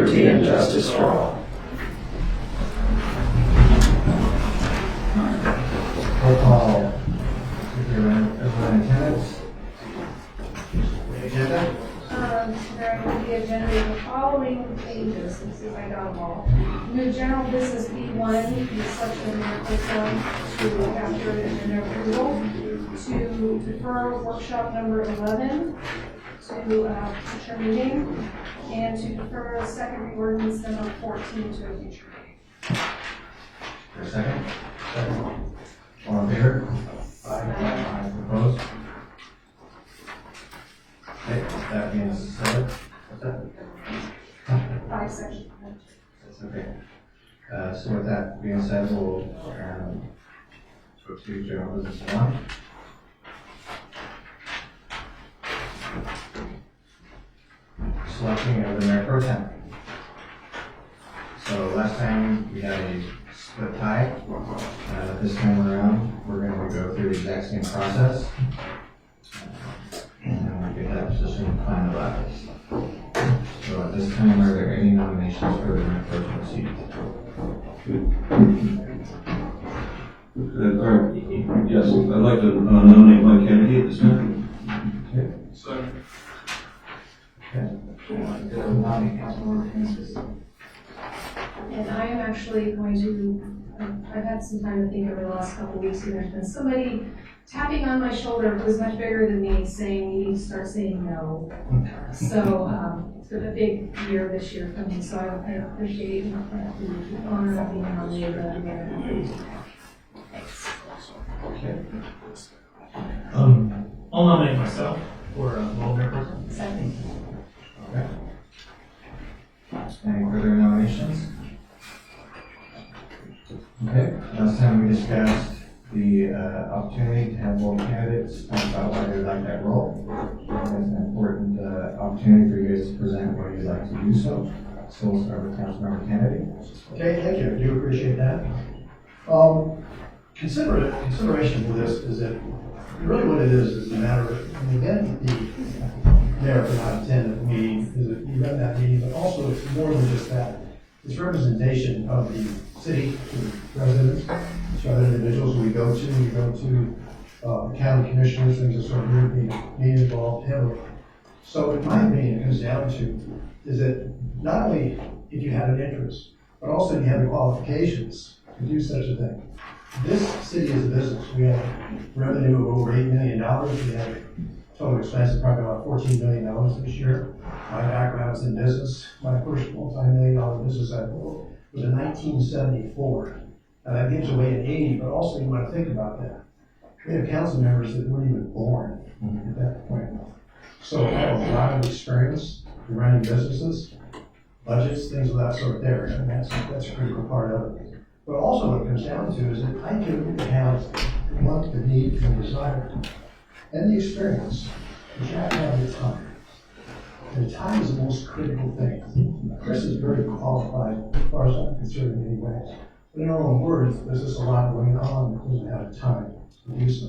liberty and justice for all. Roll call. Everyone in attendance? The agenda? There will be agenda the following pages, let's see if I got them all. New general business B1, the selection of mayor pro tem to after agenda approval, to defer workshop number 11 to future meeting, and to defer second read ordinance number 14 to a future meeting. For a second? Second. All in favor? Aye. Opposed? Okay, that being said, what's that? 5 sections. That's okay. So with that being said, we'll go to general business 1. Selecting of the mayor pro tem. So last time we had a split tie. This time around, we're going to go through the exact same process. And then we get that position finalized. So at this time, are there any nominations for the mayor pro tem seat? Yes, I'd like to nominate Mike Kennedy at this time. Okay. Second. Okay. And I am actually going to, I've had some time to think over the last couple of weeks, and there's been somebody tapping on my shoulder who is much bigger than me saying, you need to start saying no. So it's been a big year this year for me, so I appreciate the honor of being nominated as mayor. Thanks. Okay. I'll nominate myself for mayor pro tem. Second. Okay. Any further nominations? Okay, last time we discussed the opportunity to have both candidates talk about why they like that role. It's an important opportunity for you guys to present why you'd like to do so. So we'll start with Councilmember Kennedy. Okay, thank you. I do appreciate that. Consideration for this is that really what it is a matter of, I mean, getting the mayor for not attending the meeting is that you run that meeting, but also it's more than just that. It's representation of the city to the residents, to other individuals we go to county commissioners, things of sort of being involved heavily. So in my opinion, it comes down to is that not only if you have an interest, but also you have the qualifications to do such a thing. This city is a business. We have revenue of over $8 million. We have total expense of probably about $14 million this year. My background is in business. My first multi-million-dollar business I built was in 1974. Now that gives away an age, but also you want to think about that. We have council members that weren't even born at that point. So I have a lot of experience in running businesses, budgets, things of that sort there, and that's a critical part of it. But also what it comes down to is that I can have the want, the need, and the desire, and the experience, but you have to have the time. And time is the most critical thing. Chris is very qualified, as far as I'm concerned in many ways. But in our own words, there's just a lot going on that doesn't have time to do so.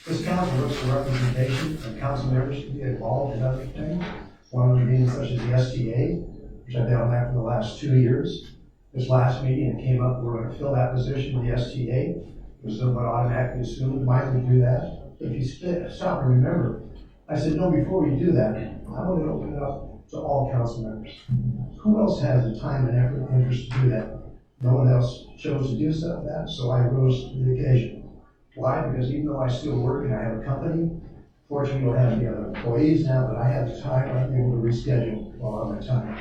This council looks for representation, and council members should be involved in other things. One of them being such as the STA, which I've been on that for the last 2 years. This last meeting, it came up, we're going to fill that position, the STA. It was somewhat automatically assumed, might we do that? If you stop and remember, I said, no, before we do that, I want to open it up to all council members. Who else has the time and effort and interest to do that? No one else chose to do so I rose to the occasion. Why? Because even though I still work and I have a company, fortunately I have the other employees now, but I have the time, I'm able to reschedule while I'm at time.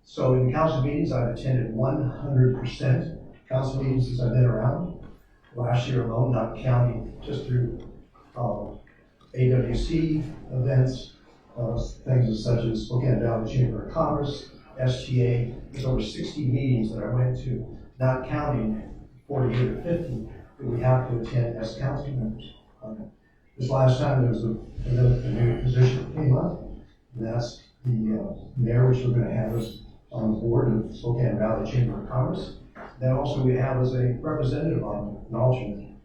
So in council meetings, I've attended 100% council meetings since I've been around. Last year alone, not counting just through AWC events, things such as Spokane Valley Chamber of Commerce, STA. There's over 60 meetings that I went to, not counting 48 or 50 that we have to attend as council members. This last time there was a new position that came up, and that's the mayor, which we're going to have us on the board of Spokane Valley Chamber of Commerce. Then also we have as a representative on an alternate.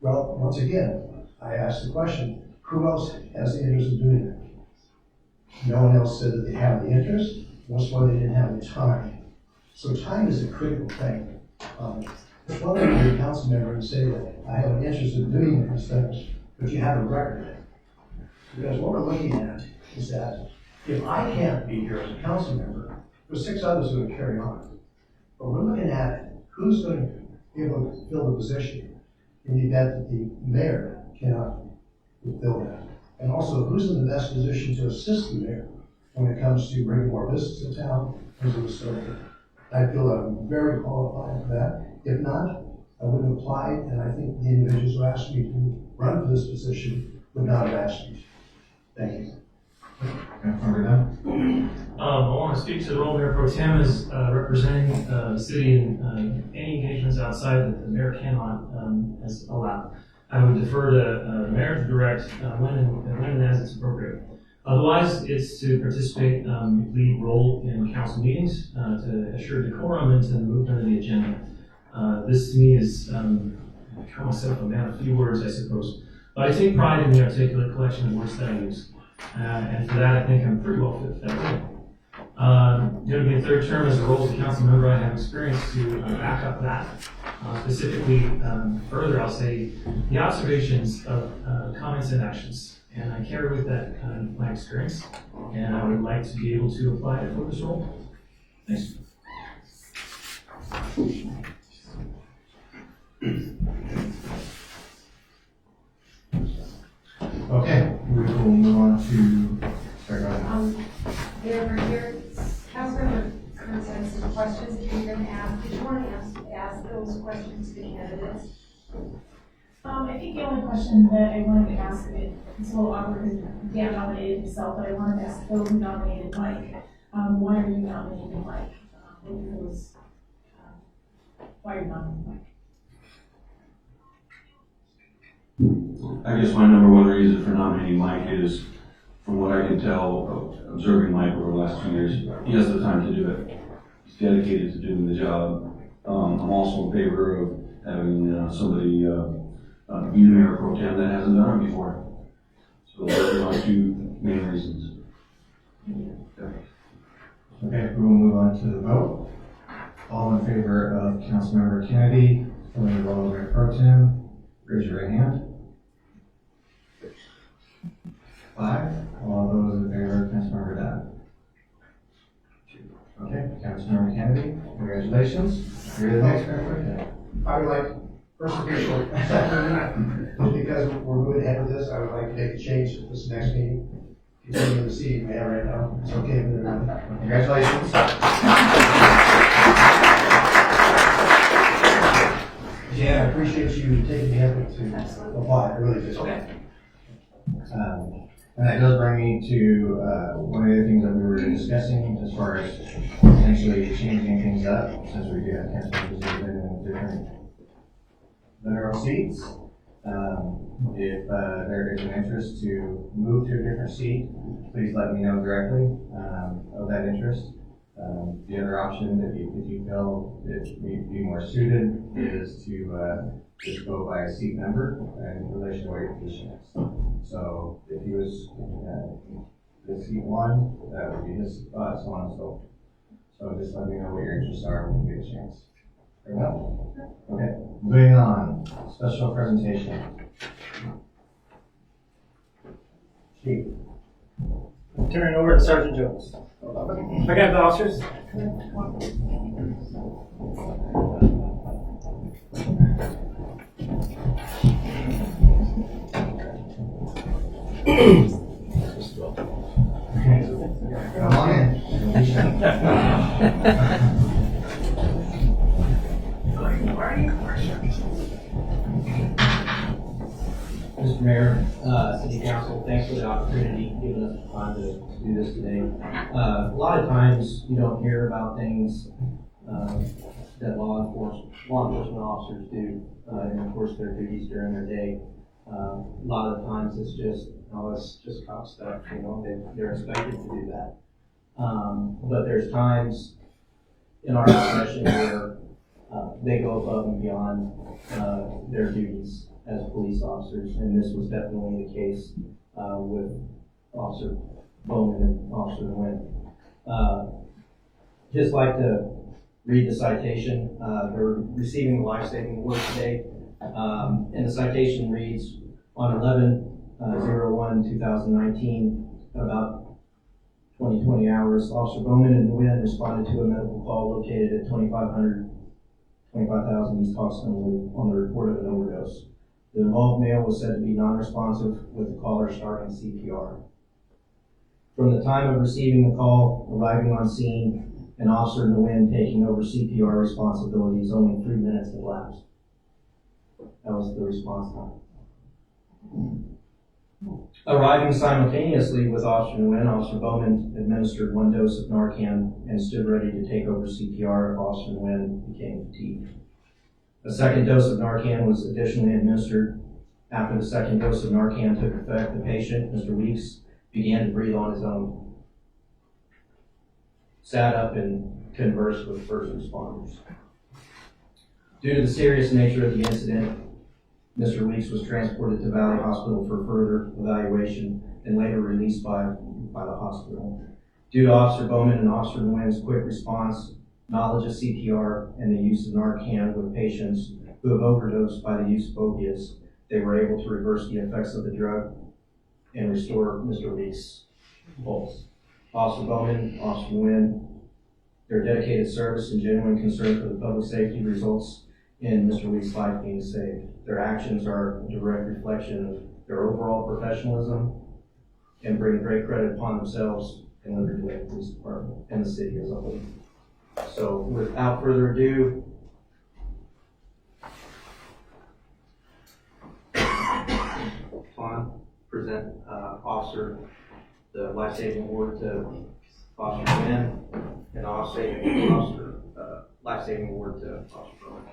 Well, once again, I asked the question, who else has the interest in doing that? No one else said that they have the interest. was why they didn't have any time. So time is a critical thing. It's one thing to be a council member and say that I have an interest in doing these things, but you have a record. Because what we're looking at is that if I can't be here as a council member, there's 6 others who will carry on. But we're looking at who's going to be able to fill the position in the event that the mayor cannot fulfill that. And also, who's in the best position to assist the mayor when it comes to bringing more business to town as a historian. I feel I'm very qualified for that. If not, I wouldn't apply, and I think the individuals who asked me to run for this position would not have asked me. Thank you. Councilmember Dunn? I want to speak to the role of Mayor Pro Tem as representing the city in any engagements outside that the mayor cannot as allowed. I would defer to the mayor to direct when and as it's appropriate. Otherwise, it's to participate, lead role in council meetings to assure decorum and to the movement of the agenda. This to me is, I call myself a man of few words, I suppose, but I take pride in the articulate collection of words that I use. And for that, I think I'm pretty well fit for that role. Going to be a third term as a role as a council member. I have experience to back up that. Specifically, further, I'll say the observations of comments and actions. And I carry with that my experience, and I would like to be able to apply it for this role. Thanks. Okay, we will move on to, sorry, go ahead. Your Councilmember Kern said some questions that you're going to ask. Did you want to ask those questions to the candidates? I think the only question that I wanted to ask, it's a little awkward because Dan nominated himself, but I wanted to ask those who nominated Mike, why are you nominating Mike? Why are you nominating Mike? I guess my number one reason for nominating Mike is, from what I can tell, observing Mike over the last 2 years, he has the time to do it. He's dedicated to doing the job. I'm also in favor of having somebody be the mayor pro tem that hasn't done it before. So those are my 2 main reasons. Okay, we will move on to the vote. All in favor of Councilmember Kennedy filling the role of Mayor Pro Tem, raise your right hand. 5. All those in favor of Councilmember Dunn? 2. Okay, Councilmember Kennedy, congratulations. You're the next Mayor Pro Tem. I would like, first official, because we're moving ahead with this, I would like to make a change at this next meeting. Continue the seat we have right now. It's okay with everyone. Congratulations. Yeah, I appreciate you taking the effort to apply, I really do. Okay. And that does bring me to one of the things that we were discussing as far as potentially changing things up, since we do have councilors that have been in different federal seats. If there is an interest to move to a different seat, please let me know directly of that interest. The other option, if you feel that you'd be more suited, is to just go by a seat number in relation to what your position is. So if he was the seat 1, that would be his spot, so on and so forth. So just let me know what your interests are when you get a chance. Fair enough? Okay, moving on. Special presentation. Chief. Turn it over to Sergeant Jones. I got the officers. Come on in. Mr. Mayor, City Council, thanks for the opportunity, giving us the time to do this today. A lot of times you don't hear about things that law enforcement officers do, and of course their duties during their day. A lot of times it's just cop stuff, they're expected to do that. But there's times in our profession where they go above and beyond their duties as police officers, and this was definitely the case with Officer Bowman and Officer Nguyen. just like to read the citation. They're receiving the life-saving award today. And the citation reads, on 11/01/2019, about 20 hours, Officer Bowman and Nguyen responded to a medical call located at 25,000 East Hawkstone Loop on the report of an overdose. The involved male was said to be non-responsive, with the caller starting CPR. From the time of receiving the call, arriving on scene, and Officer Nguyen taking over CPR responsibilities, only 3 minutes had elapsed. That was the response time. Arriving simultaneously with Officer Nguyen, Officer Bowman administered 1 dose of Narcan and stood ready to take over CPR if Officer Nguyen became fatigued. A second dose of Narcan was additionally administered. After the second dose of Narcan took effect, the patient, Mr. Weeks, began to breathe on his own, sat up and conversed with first responders. Due to the serious nature of the incident, Mr. Weeks was transported to Valley Hospital for further evaluation and later released by the hospital. Due to Officer Bowman and Officer Nguyen's quick response, knowledge of CPR, and the use of Narcan with patients who have overdosed by the use of opiates, they were able to reverse the effects of the drug and restore Mr. Weeks' pulse. Officer Bowman, Officer Nguyen, their dedicated service and genuine concern for the public safety results in Mr. Weeks' life being saved. Their actions are a direct reflection of their overall professionalism and bring great credit upon themselves and Liberty Lake Police Department and the city as a whole. So without further ado, present Officer the life-saving award to Officer Nguyen and Officer life-saving award to Officer Bowman.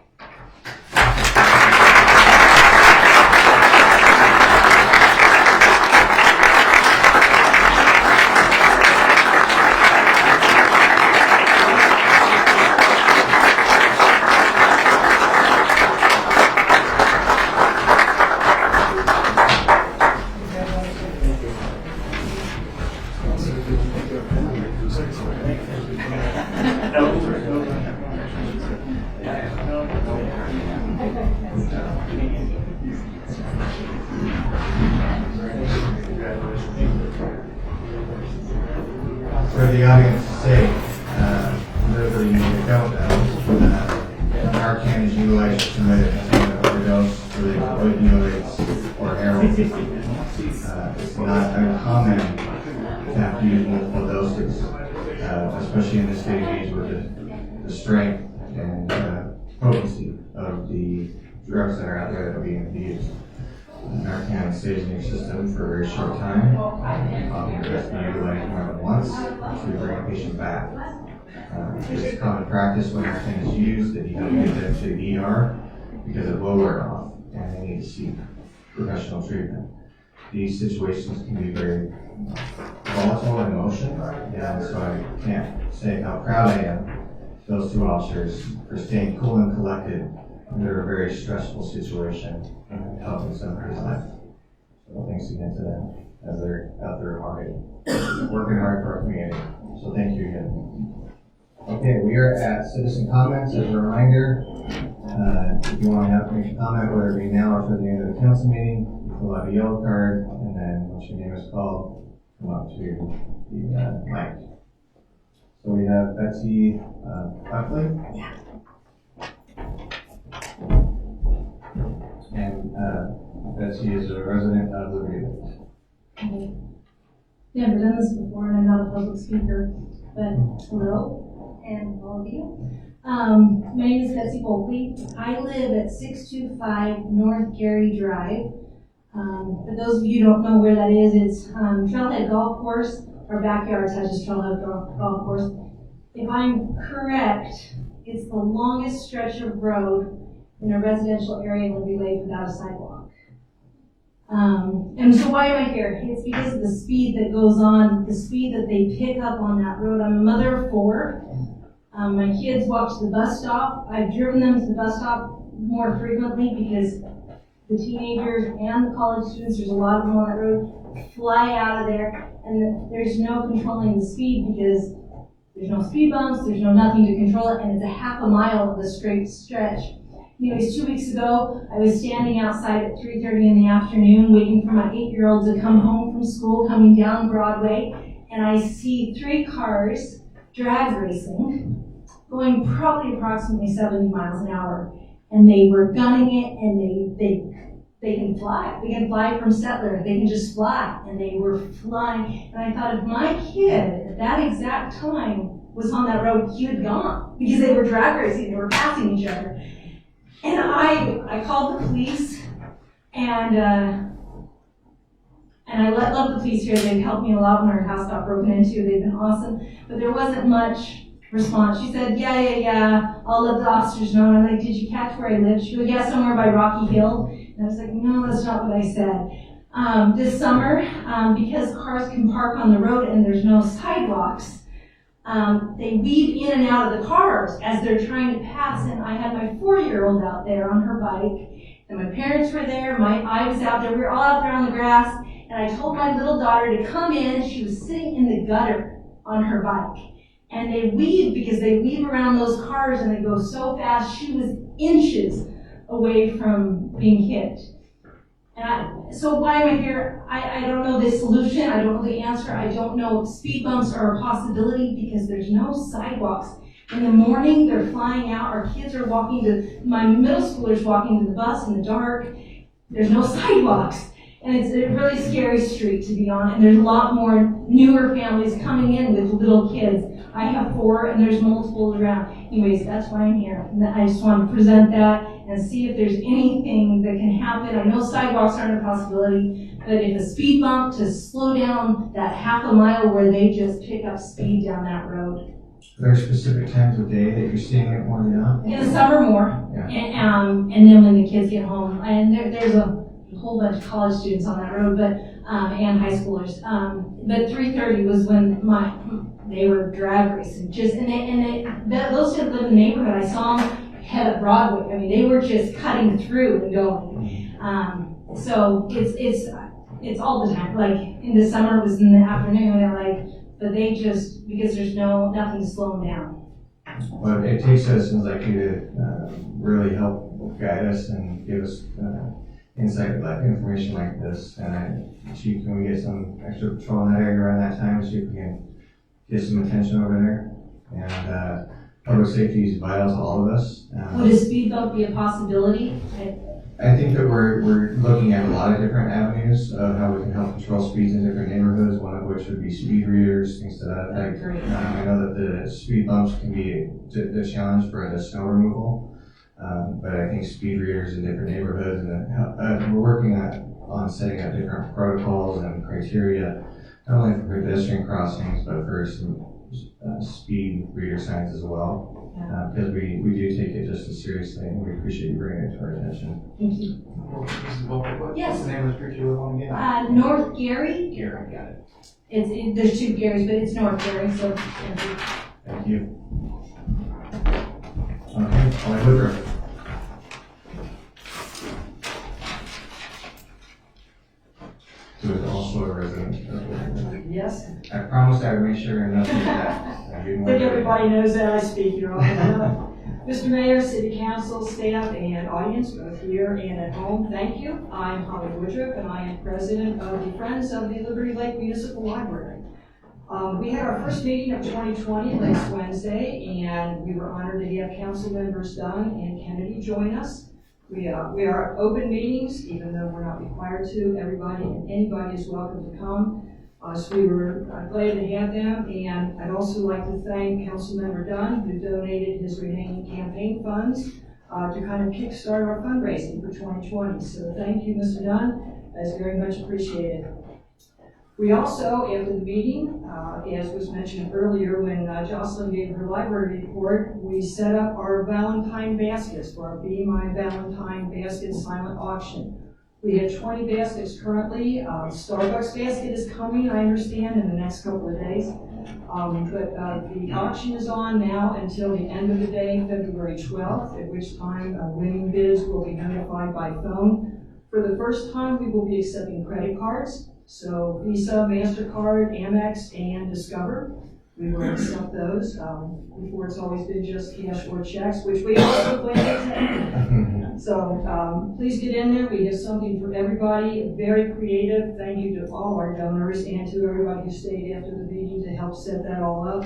For the audience's sake, those of you who don't know, Narcan is utilized to prevent an overdose for the opioids or heroin. It's not uncommon to have to use multiple doses, especially in this day and age with the strength and potency of the drugs that are out there that are being abused. Narcan stays in your system for a very short time. It has to be utilized more than once to bring a patient back. It's common practice when Narcan is used that you don't get them to the ER because it will wear off and they need to seek professional treatment. These situations can be very volatile in emotion, and so I can't say how proud I am of those two officers for staying cool and collected under a very stressful situation and helping somebody's life. So thanks again to them as they're out there already working hard for our community. So thank you again. Okay, we are at citizen comments. As a reminder, if you want to make a comment, whether it be now or for the end of the council meeting, you fill out a yellow card, and then once your name is called, come up to the mic. So we have Betsy Buckley. And Betsy is a resident of Liberty Lake. Never done this before, and I'm not a public speaker, but hello, and all of you. My name is Betsy Bulkley. I live at 625 North Gary Drive. For those of you who don't know where that is, it's Trailhead Golf Course. Our backyard touches Trailhead Golf Course. If I'm correct, it's the longest stretch of road in a residential area in Liberty Lake without a sidewalk. And so why am I here? It's because of the speed that goes on, the speed that they pick up on that road. I'm a mother of 4. My kids walk to the bus stop. I've driven them to the bus stop more frequently because the teenagers and the college students, there's a lot of them on that road, fly out of there, and there's no controlling the speed because There's no speed bumps, there's no nothing to control it, and it's a half a mile of a straight stretch. Anyways, 2 weeks ago, I was standing outside at 3:30 in the afternoon waiting for my 8-year-old to come home from school, coming down Broadway, and I see 3 cars drag racing, going probably approximately 70 miles an hour, and they were gunning it, and they can fly. They can fly from Settler. They can just fly, and they were flying. And I thought, if my kid at that exact time was on that road, he would gone, because they were drag racing. They were passing each other. And I called the police, and I love the police here. They've helped me a lot when our house got broken into. They've been awesome. But there wasn't much response. She said, yeah, I'll let the officers know. And I'm like, did you catch where I live? She goes, yeah, somewhere by Rocky Hill. And I was like, no, that's not what I said. This summer, because cars can park on the road and there's no sidewalks, they weave in and out of the cars as they're trying to pass. And I had my 4-year-old out there on her bike, and my parents were there. I was out there. We were all out there on the grass. And I told my little daughter to come in. She was sitting in the gutter on her bike. And they weave, because they weave around those cars and they go so fast. She was inches away from being hit. So why am I here? I don't know the solution. I don't know the answer. I don't know if speed bumps are a possibility, because there's no sidewalks. In the morning, they're flying out. Our kids are my middle schoolers walking to the bus in the dark. There's no sidewalks. And it's a really scary street to be on. And there's a lot more newer families coming in with little kids. I have 4, and there's multiple around. Anyways, that's why I'm here. And I just want to present that and see if there's anything that can happen. I know sidewalks aren't a possibility, but if a speed bump to slow down that half a mile where they just pick up speed down that road. Are there specific times of day that you're seeing it more than not? In the summer more, Yeah. and then when the kids get home. And there's a whole bunch of college students on that road, but and high schoolers. But 3:30 was when they were drag racing. Those kids live in the neighborhood. I saw them head up Broadway. I mean, they were just cutting through and going. So it's all the time. Like in the summer, it was in the afternoon, but they just, because there's nothing to slow them down. Well, it takes citizens like you to really help guide us and give us insight, like information like this. And Chief, can we get some extra patrol in that area around that time, so we can get some attention over there? And public safety is vital to all of us. Would a speed bump be a possibility? I think that we're looking at a lot of different avenues of how we can help control speeds in different neighborhoods, one of which would be speed readers, things to that effect. I know that the speed bumps can be the challenge for the snow removal, but I think speed readers in different neighborhoods, and we're working on setting up different protocols and criteria, not only for pedestrian crossings, but for some speed reader signs as well. Because we do take it just as seriously, and we appreciate you bringing it to our attention. Thank you. Mrs. Volker, Yes. what's the name of the street you live on again? North Gary. Gary, got it. There's 2 Garys, but it's North Gary, so. Thank you. Okay, Holly Woodruff. Who is also a resident of Woodruff. Yes, I promised I would make sure nothing of that. I think everybody knows that I speak, Your Honor. Mr. Mayor, City Council, staff, and audience, both here and at home, thank you. I'm Holly Woodruff, and I am president of the Friends of the Liberty Lake Municipal Library. We had our first meeting of 2020 last Wednesday, and we were honored to have council members Dunn and Kennedy join us. We are open meetings, even though we're not required to. Everybody and anybody is welcome to come. So we were glad to have them, and I'd also like to thank Councilmember Dunn, who donated his remaining campaign funds to kind of kickstart our fundraising for 2020. So thank you, Mr. Dunn. That's very much appreciated. We also, after the meeting, as was mentioned earlier when Jocelyn gave her library report, we set up our Valentine baskets for our Be My Valentine Basket silent auction. We have 20 baskets currently. Starbucks basket is coming, I understand, in the next couple of days. But the auction is on now until the end of the day, February 12th, at which time winning bids will be notified by phone. For the first time, we will be accepting credit cards. So Visa, MasterCard, Amex, and Discover. we will accept those. Before, it's always been just cash or checks, which we also plan to take. So please get in there. We have something for everybody, very creative. Thank you to all our donors and to everybody who stayed after the meeting to help set that all up.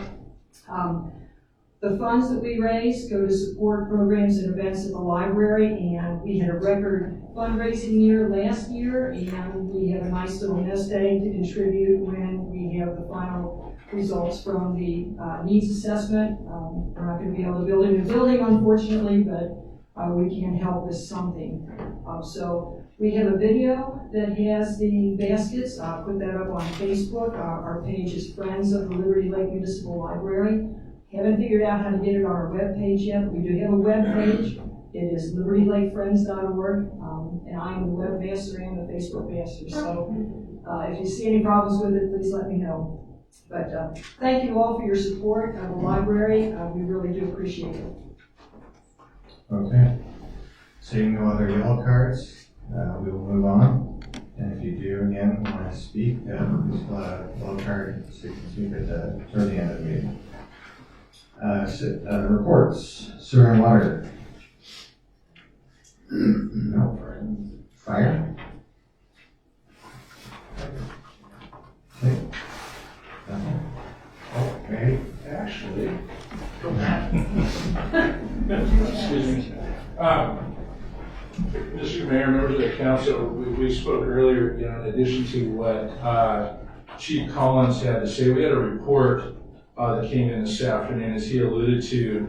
The funds that we raise go to support programs and events at the library, and we had a record fundraising year last year, and we have a nice little nest egg to contribute when we have the final results from the needs assessment. We're not going to be able to build a new building, unfortunately, but we can help with something. So we have a video that has the baskets. I'll put that up on Facebook. Our page is Friends of the Liberty Lake Municipal Library. Haven't figured out how to get it on our webpage yet. We do have a webpage. It is libertylakefriends.org, and I am the webmaster and the Facebook master. So if you see any problems with it, please let me know. But thank you all for your support of the library. We really do appreciate it. Okay. Seeing no other yellow cards, we will move on. And if you do, again, want to speak, please fill out a yellow card so you can speak at toward the end of the meeting. Reports, sewer and water. No. Fire? Okay. Okay, actually. Excuse me. Mr. Mayor, members of the council, we spoke earlier, in addition to what Chief Collins had to say, we had a report that came in this afternoon, as he alluded to,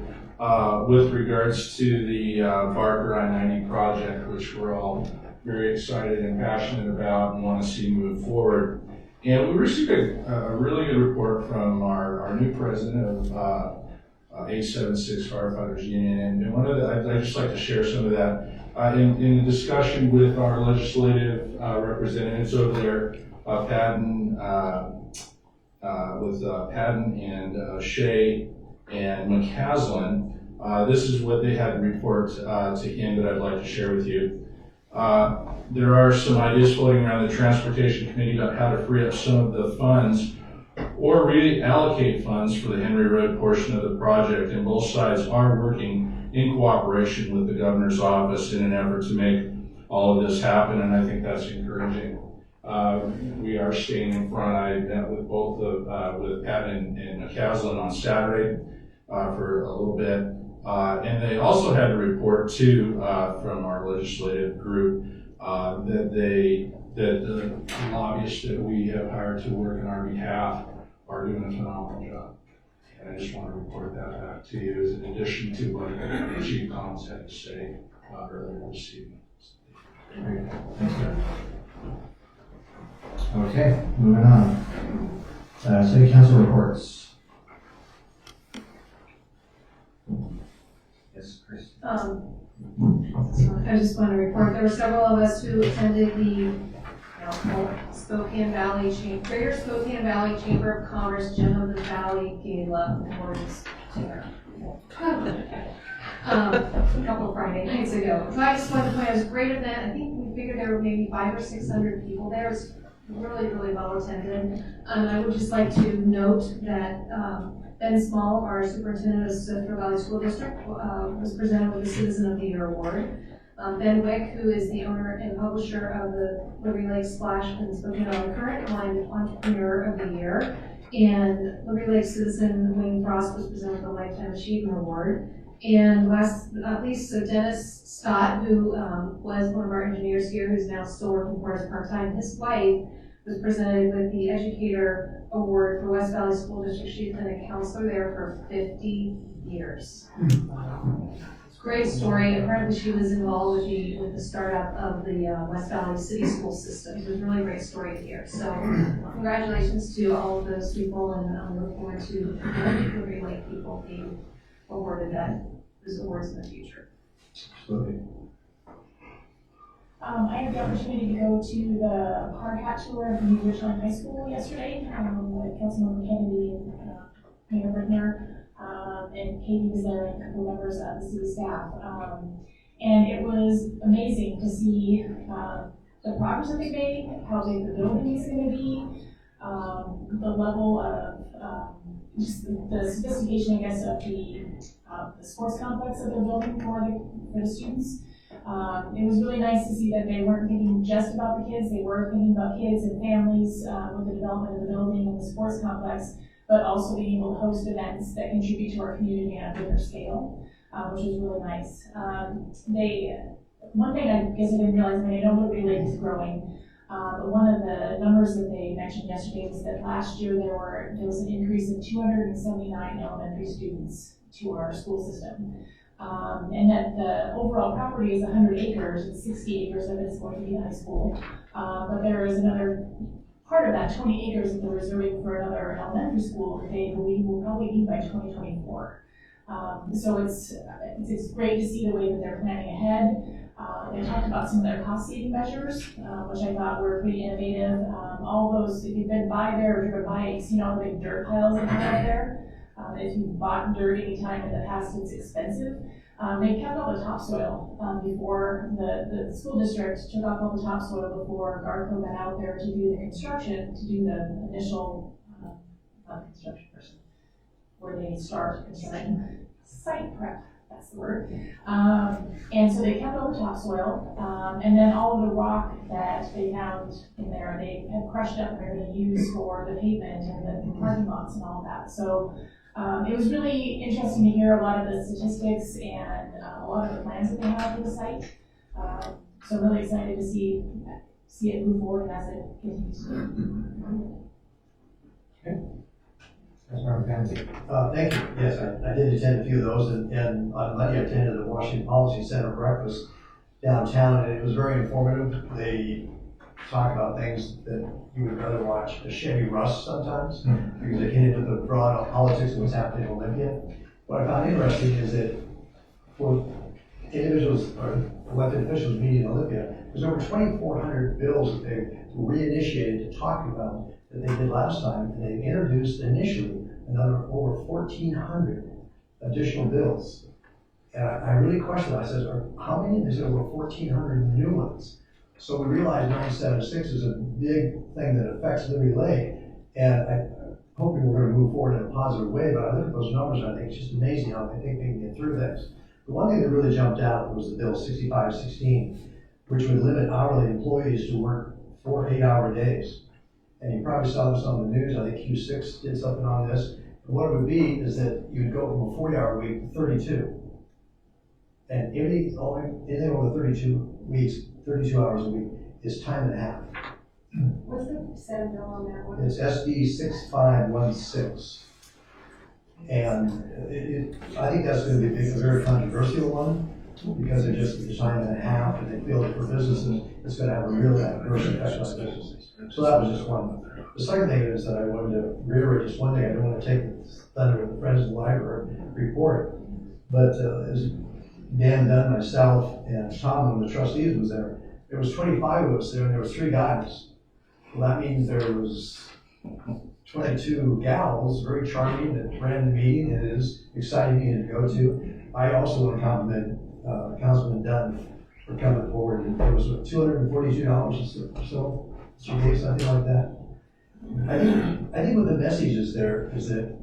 with regards to the Barker I-90 project, which we're all very excited and passionate about and want to see move forward. And we received a really good report from our new president of 876 Firefighters Union, and one of the, I'd just like to share some of that. In a discussion with our legislative representatives over there, Patton, with Patton and Shea and McCaslin, this is what they had to report to him that I'd like to share with you. There are some ideas floating around the Transportation Committee about how to free up some of the funds or reallocate funds for the Henry Road portion of the project, and both sides are working in cooperation with the governor's office in an effort to make all of this happen, and I think that's encouraging. We are staying in front. I met with both with Pat and McCaslin on Saturday for a little bit, and they also had a report too from our legislative group that the lobbyists that we have hired to work on our behalf are doing a phenomenal job. And I just want to report that back to you as an addition to what Chief Collins had to say earlier this evening. Great. Thanks, sir. Okay, moving on. City Council reports. Yes, Chris. I just want to report, there were several of us who attended the Spokane Valley Greater Spokane Valley Chamber of Commerce Gem of the Valley Gala Awards dinner. A couple of Friday nights ago. So I just wanted to point out, it was a great event. I think we figured there were maybe 500 or 600 people there. It was really, really well attended. I would just like to note that Ben Small, our superintendent of the Central Valley School District, was presented with the Citizen of the Year Award. Ben Wick, who is the owner and publisher of the Liberty Lake Splash and Spokane Valley Current, won Entrepreneur of the Year. And Liberty Lake citizen Wayne Frost was presented with the Lifetime Achievement Award. And last but not least, so Dennis Scott, who was one of our engineers here, who's now still working for us part-time, his wife was presented with the Educator Award for West Valley School District. She's been a counselor there for 50 years. Great story. Apparently she was involved with the startup of the West Valley City School System. It was a really great story to hear. So congratulations to all of those people, and I look forward to the Liberty Lake people being awarded those awards in the future. Absolutely. I had the opportunity to go to the park hat tour from the Richland High School yesterday with Councilmember Kennedy and Mayor Britner. And Katie was there and a couple members of the city staff. And it was amazing to see the progress that they made, how big the building is going to be, the level of just the sophistication, I guess, of the sports complex that they're building for the students. It was really nice to see that they weren't thinking just about the kids, they were thinking about kids and families with the development of the building and the sports complex, but also being able to host events that contribute to our community on a bigger scale, which is really nice. One thing I guess I didn't realize, I mean, I know Liberty Lake is growing, but one of the numbers that they mentioned yesterday was that last year there was an increase of 279 elementary students to our school system. And that the overall property is 100 acres, and 60 acres of it is going to be high school. But there is another part of that, 20 acres that they're reserving for another elementary school that they believe will probably be by 2024. So it's great to see the way that they're planning ahead. They talked about some of their cost-saving measures, which I thought were pretty innovative. All those, if you've been by there or driven by, you've seen all the big dirt piles that are out there. If you've bought dirt any time in the past, it's expensive. They kept all the topsoil before the school district took off all the topsoil before Garco got out there to do the construction, to do the initial construction person, where they start construction, site prep. That's the word. And so they kept all the topsoil, and then all of the rock that they found in there, they have crushed up and they're going to use for the pavement and the parking lots and all of that. So it was really interesting to hear a lot of the statistics and a lot of the plans that they have for the site. So I'm really excited to see it move forward as it continues to do. Councilmember Kennedy. Thank you. Yes, I did attend a few of those, and on Monday I attended the Washington Policy Center breakfast downtown, and it was very informative. They talk about things that you would rather watch a Chevy Russ sometimes, because they get into the broad politics of what's happening in Olympia. What I found interesting is that for individuals or elected officials meeting in Olympia, there's over 2,400 bills that they reinitiated to talk about that they did last time, and they introduced initially another over 1,400 additional bills. And I really questioned, I said, how many? They said over 1,400 new ones. So we realized 976 is a big thing that affects Liberty Lake, and I'm hoping we're going to move forward in a positive way, but I look at those numbers and I think it's just amazing how they think they can get through this. The one thing that really jumped out was the bill 6516, which would limit hourly employees to work 4 8-hour days. And you probably saw this on the news. I think Q6 did something on this. And what it would be is that you would go from a 40-hour week to 32. And anything over 32 hours a week is time and a half. What's the Senate bill on that one? It's SD 6516. And I think that's going to be a very controversial one, because it's just the time and a half, and they feel that for businesses, it's going to have a real adverse effect on businesses. So that was just one. The second thing is that I wanted to reiterate just one thing. I don't want to take the thunder of the Friends of the Library report, but as Dan Dunn, myself, and Tom, one of the trustees, was there. There was 25 of us there, and there were 3 guys. Well, that means there was 22 gals, very charming, that ran the meeting. It is an exciting meeting to go to. I also want to compliment Councilman Dunn for coming forward. And it was $242 or so. She gave something like that. I think what the message is there is that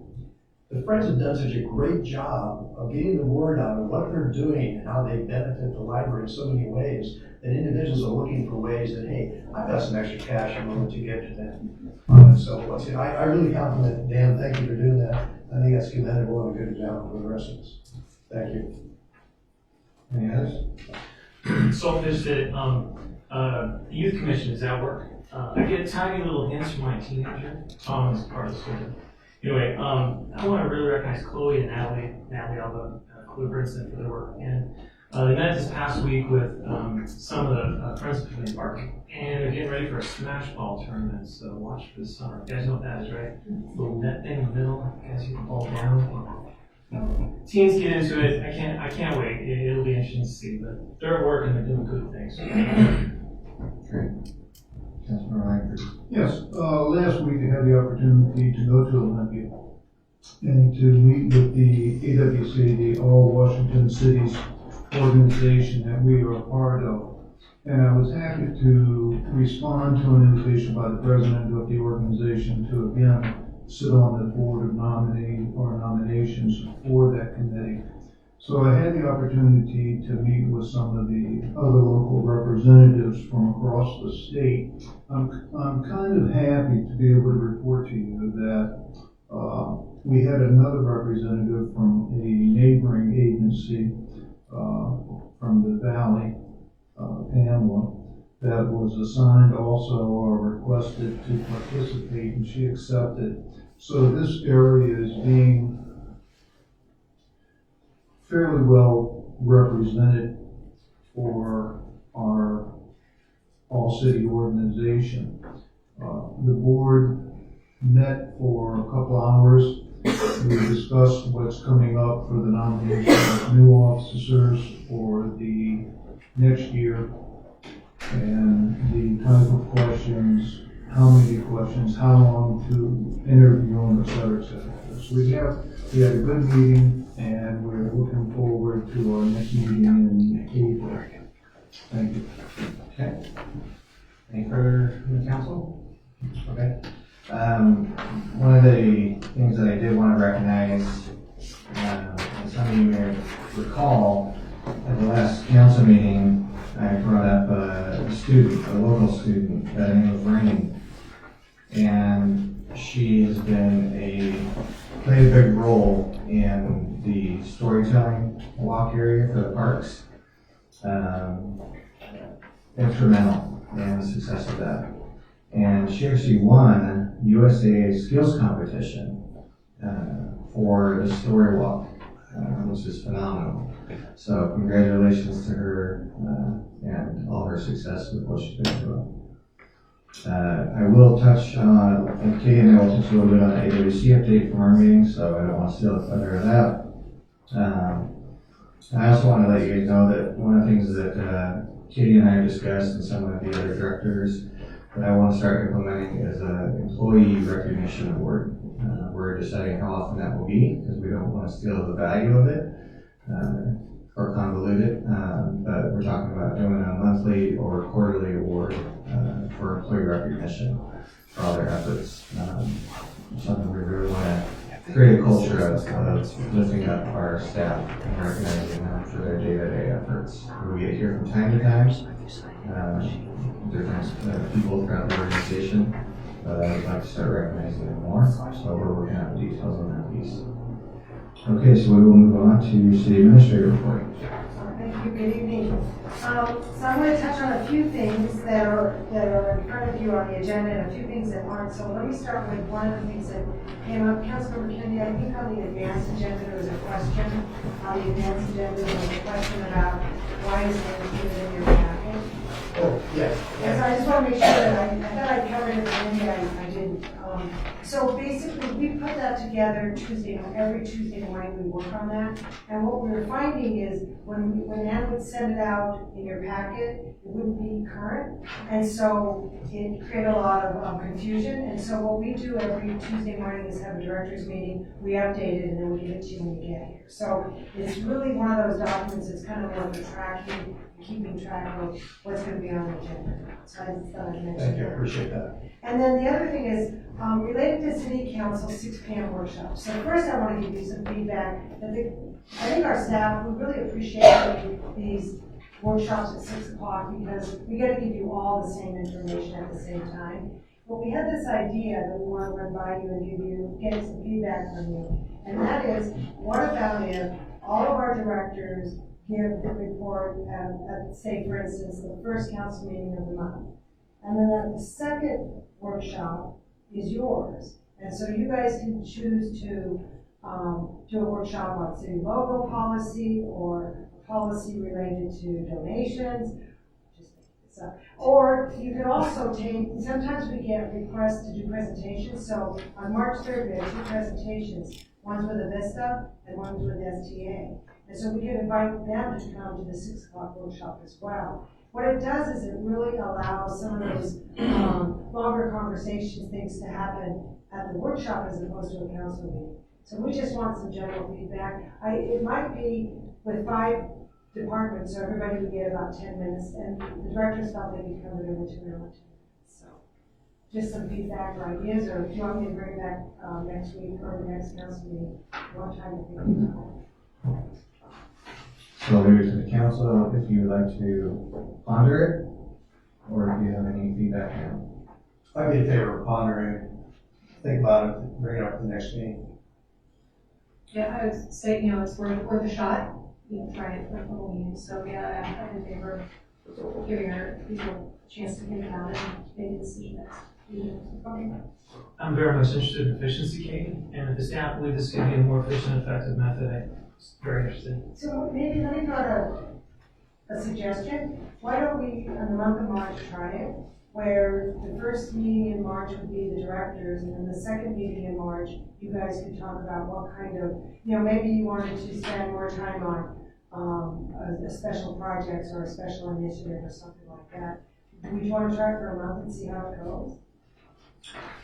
the Friends have done such a great job of getting the word out of what they're doing and how they benefit the library in so many ways, that individuals are looking for ways that, hey, I've got some extra cash I'm willing to give to them. So I really compliment Dan. Thank you for doing that. I think that's commendable and a good example for the rest of us. Thank you. Any others? So there's the youth commission, does that work? I get tiny little hints from my teenager. Tom is part of the school. Anyway, I want to really recognize Chloe and Natalie Alba, Chloe Brinson for their work. And they met this past week with some of the friends of Community Park, and they're getting ready for a smash ball tournament. So watch for this summer. You guys know what that is, right? Little net thing in the middle. You guys get the ball down. Teens get into it. I can't wait. It'll be interesting to see. But they're at work and they're doing good things. Great. Councilmember Langford. Yes, last week I had the opportunity to go to Olympia and to meet with the AWC, the All Washington Cities organization that we are a part of. And I was happy to respond to an invitation by the president of the organization to again sit on the board of nominations for that committee. So I had the opportunity to meet with some of the other local representatives from across the state. I'm kind of happy to be able to report to you that we had another representative from a neighboring agency from the valley, Pamela, that was assigned also or requested to participate, and she accepted. So this area is being fairly well represented for our all-city organization. The board met for a couple hours. We discussed what's coming up for the nomination of new officers for the next year, and the type of questions, how many questions, how long to interview them, et cetera, et cetera. So we had a good meeting, and we're looking forward to our next meeting in April. Thank you. Okay. Any further from the council? Okay. One of the things that I did want to recognize, and some of you may recall, at the last council meeting, I brought up a student, a local student, by the name of Rain. And she has played a big role in the storytelling walk area for the parks. Instrumental in the success of that. And she actually won USA Skills Competition for the story walk, which is phenomenal. So congratulations to her and all her success with what she's been doing. I will touch on, and Katie and I will touch a little bit on the AWC update from our meeting, so I don't want to steal the thunder of that. I also want to let you guys know that one of the things that Katie and I have discussed, and some of the other directors, that I want to start implementing is an employee recognition award. We're deciding how often that will be, because we don't want to steal the value of it or convolute it, but we're talking about doing a monthly or quarterly award for employee recognition for all their efforts. Something we really want to create a culture of lifting up our staff and recognizing them for their day-to-day efforts. We get here from time to time, different people throughout the organization, but I would like to start recognizing them more, so we're working out the details on that piece. Okay, so we will move on to city administrator report. Thank you, good evening. So I'm going to touch on a few things that are in front of you on the agenda and a few things that aren't. So let me start with one of the things that came up. Councilmember Kennedy, I think on the advance agenda there was a question. On the advance agenda there was a question about why is it included in your packet? Oh, yes. Yes, I just want to make sure that I thought I covered it, but maybe I didn't. So basically, we put that together every Tuesday morning we work on that. And what we were finding is when Ann would send it out in your packet, it wouldn't be current. And so it created a lot of confusion. And so what we do every Tuesday morning is have a director's meeting, we update it, and then we give it to you when you get here. So it's really one of those documents that's kind of like tracking, keeping track of what's going to be on the agenda. So I just thought I'd mention that. Thank you, I appreciate that. And then the other thing is, related to City Council 6 p.m. workshop. So first I want to give you some feedback. I think our staff, we really appreciate these workshops at 6 o'clock because we get to give you all the same information at the same time. But we had this idea that we want to run by you and get some feedback from you. And that is, what about if all of our directors give the report at, say, for instance, the first council meeting of the month. And then the second workshop is yours. And so you guys can choose to do a workshop on city logo policy or policy related to donations. Just make this up. Or you can also sometimes we get requests to do presentations. So on March 3rd, we have 2 presentations. One's with Avista and one's with STA. And so we can invite them to come to the 6 o'clock workshop as well. What it does is it really allows some of those longer conversations, things to happen at the workshop as opposed to a council meeting. So we just want some general feedback. It might be with 5 departments, so everybody would get about 10 minutes, and the directors felt they could cover it in 2 minutes. So just some feedback or ideas, or do you want me to bring it back, next week or the next council meeting? What time to think about it? So leave it to the council if you would like to ponder it, or if you have any feedback now. I'd be in favor of pondering, think about it, bring it up at the next meeting. Yeah, I would say, it's worth a shot, try it for a couple meetings, so yeah, I'm in favor of giving our people a chance to think about it and make a decision next. I'm very much interested in efficiency, Katie, and if the staff believe this could be a more efficient, effective method, I'm very interested. So maybe let me throw out a suggestion. Why don't we, in the month of March, try it, where the first meeting in March would be the directors, and then the second meeting in March, you guys could talk about what kind of, maybe you wanted to spend more time on a special project or a special initiative or something like that. Would you want to try it for a month and see how it goes?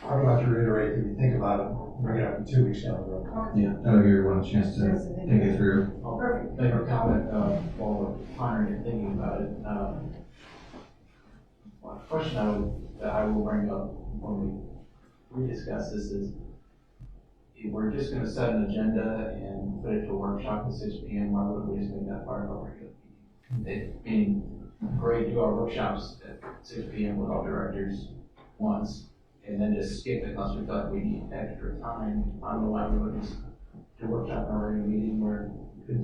I would like to reiterate that we think about it, bring it up in 2 weeks down the road. Yeah, that'll give everyone a chance to think it through. Perfect. Make a comment, while we're pondering and thinking about it. One question that I will bring up when we discuss this is, if we're just gonna set an agenda and put it to a workshop at 6 p.m., why wouldn't we just make that part of our regular meeting? Meaning, great, do our workshops at 6 p.m. with all directors once, and then just skip it unless we feel like we need extra time. I don't know why we wouldn't just do a workshop in our regular meeting where we could.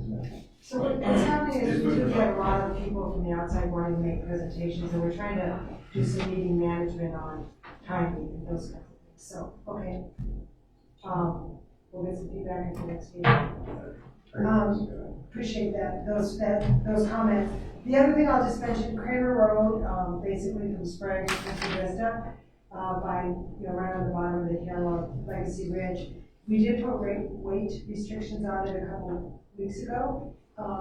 So what's happening is we do get a lot of people from the outside wanting to make presentations, and we're trying to do some meeting management on timing and those kinds of things. So, okay. We'll get some feedback at the next meeting. Appreciate those comments. The other thing I'll just mention, Kramer Road, basically from Sprague to Vista, by, right on the bottom of the hill of Legacy Ridge. We did put weight restrictions on it a couple weeks ago.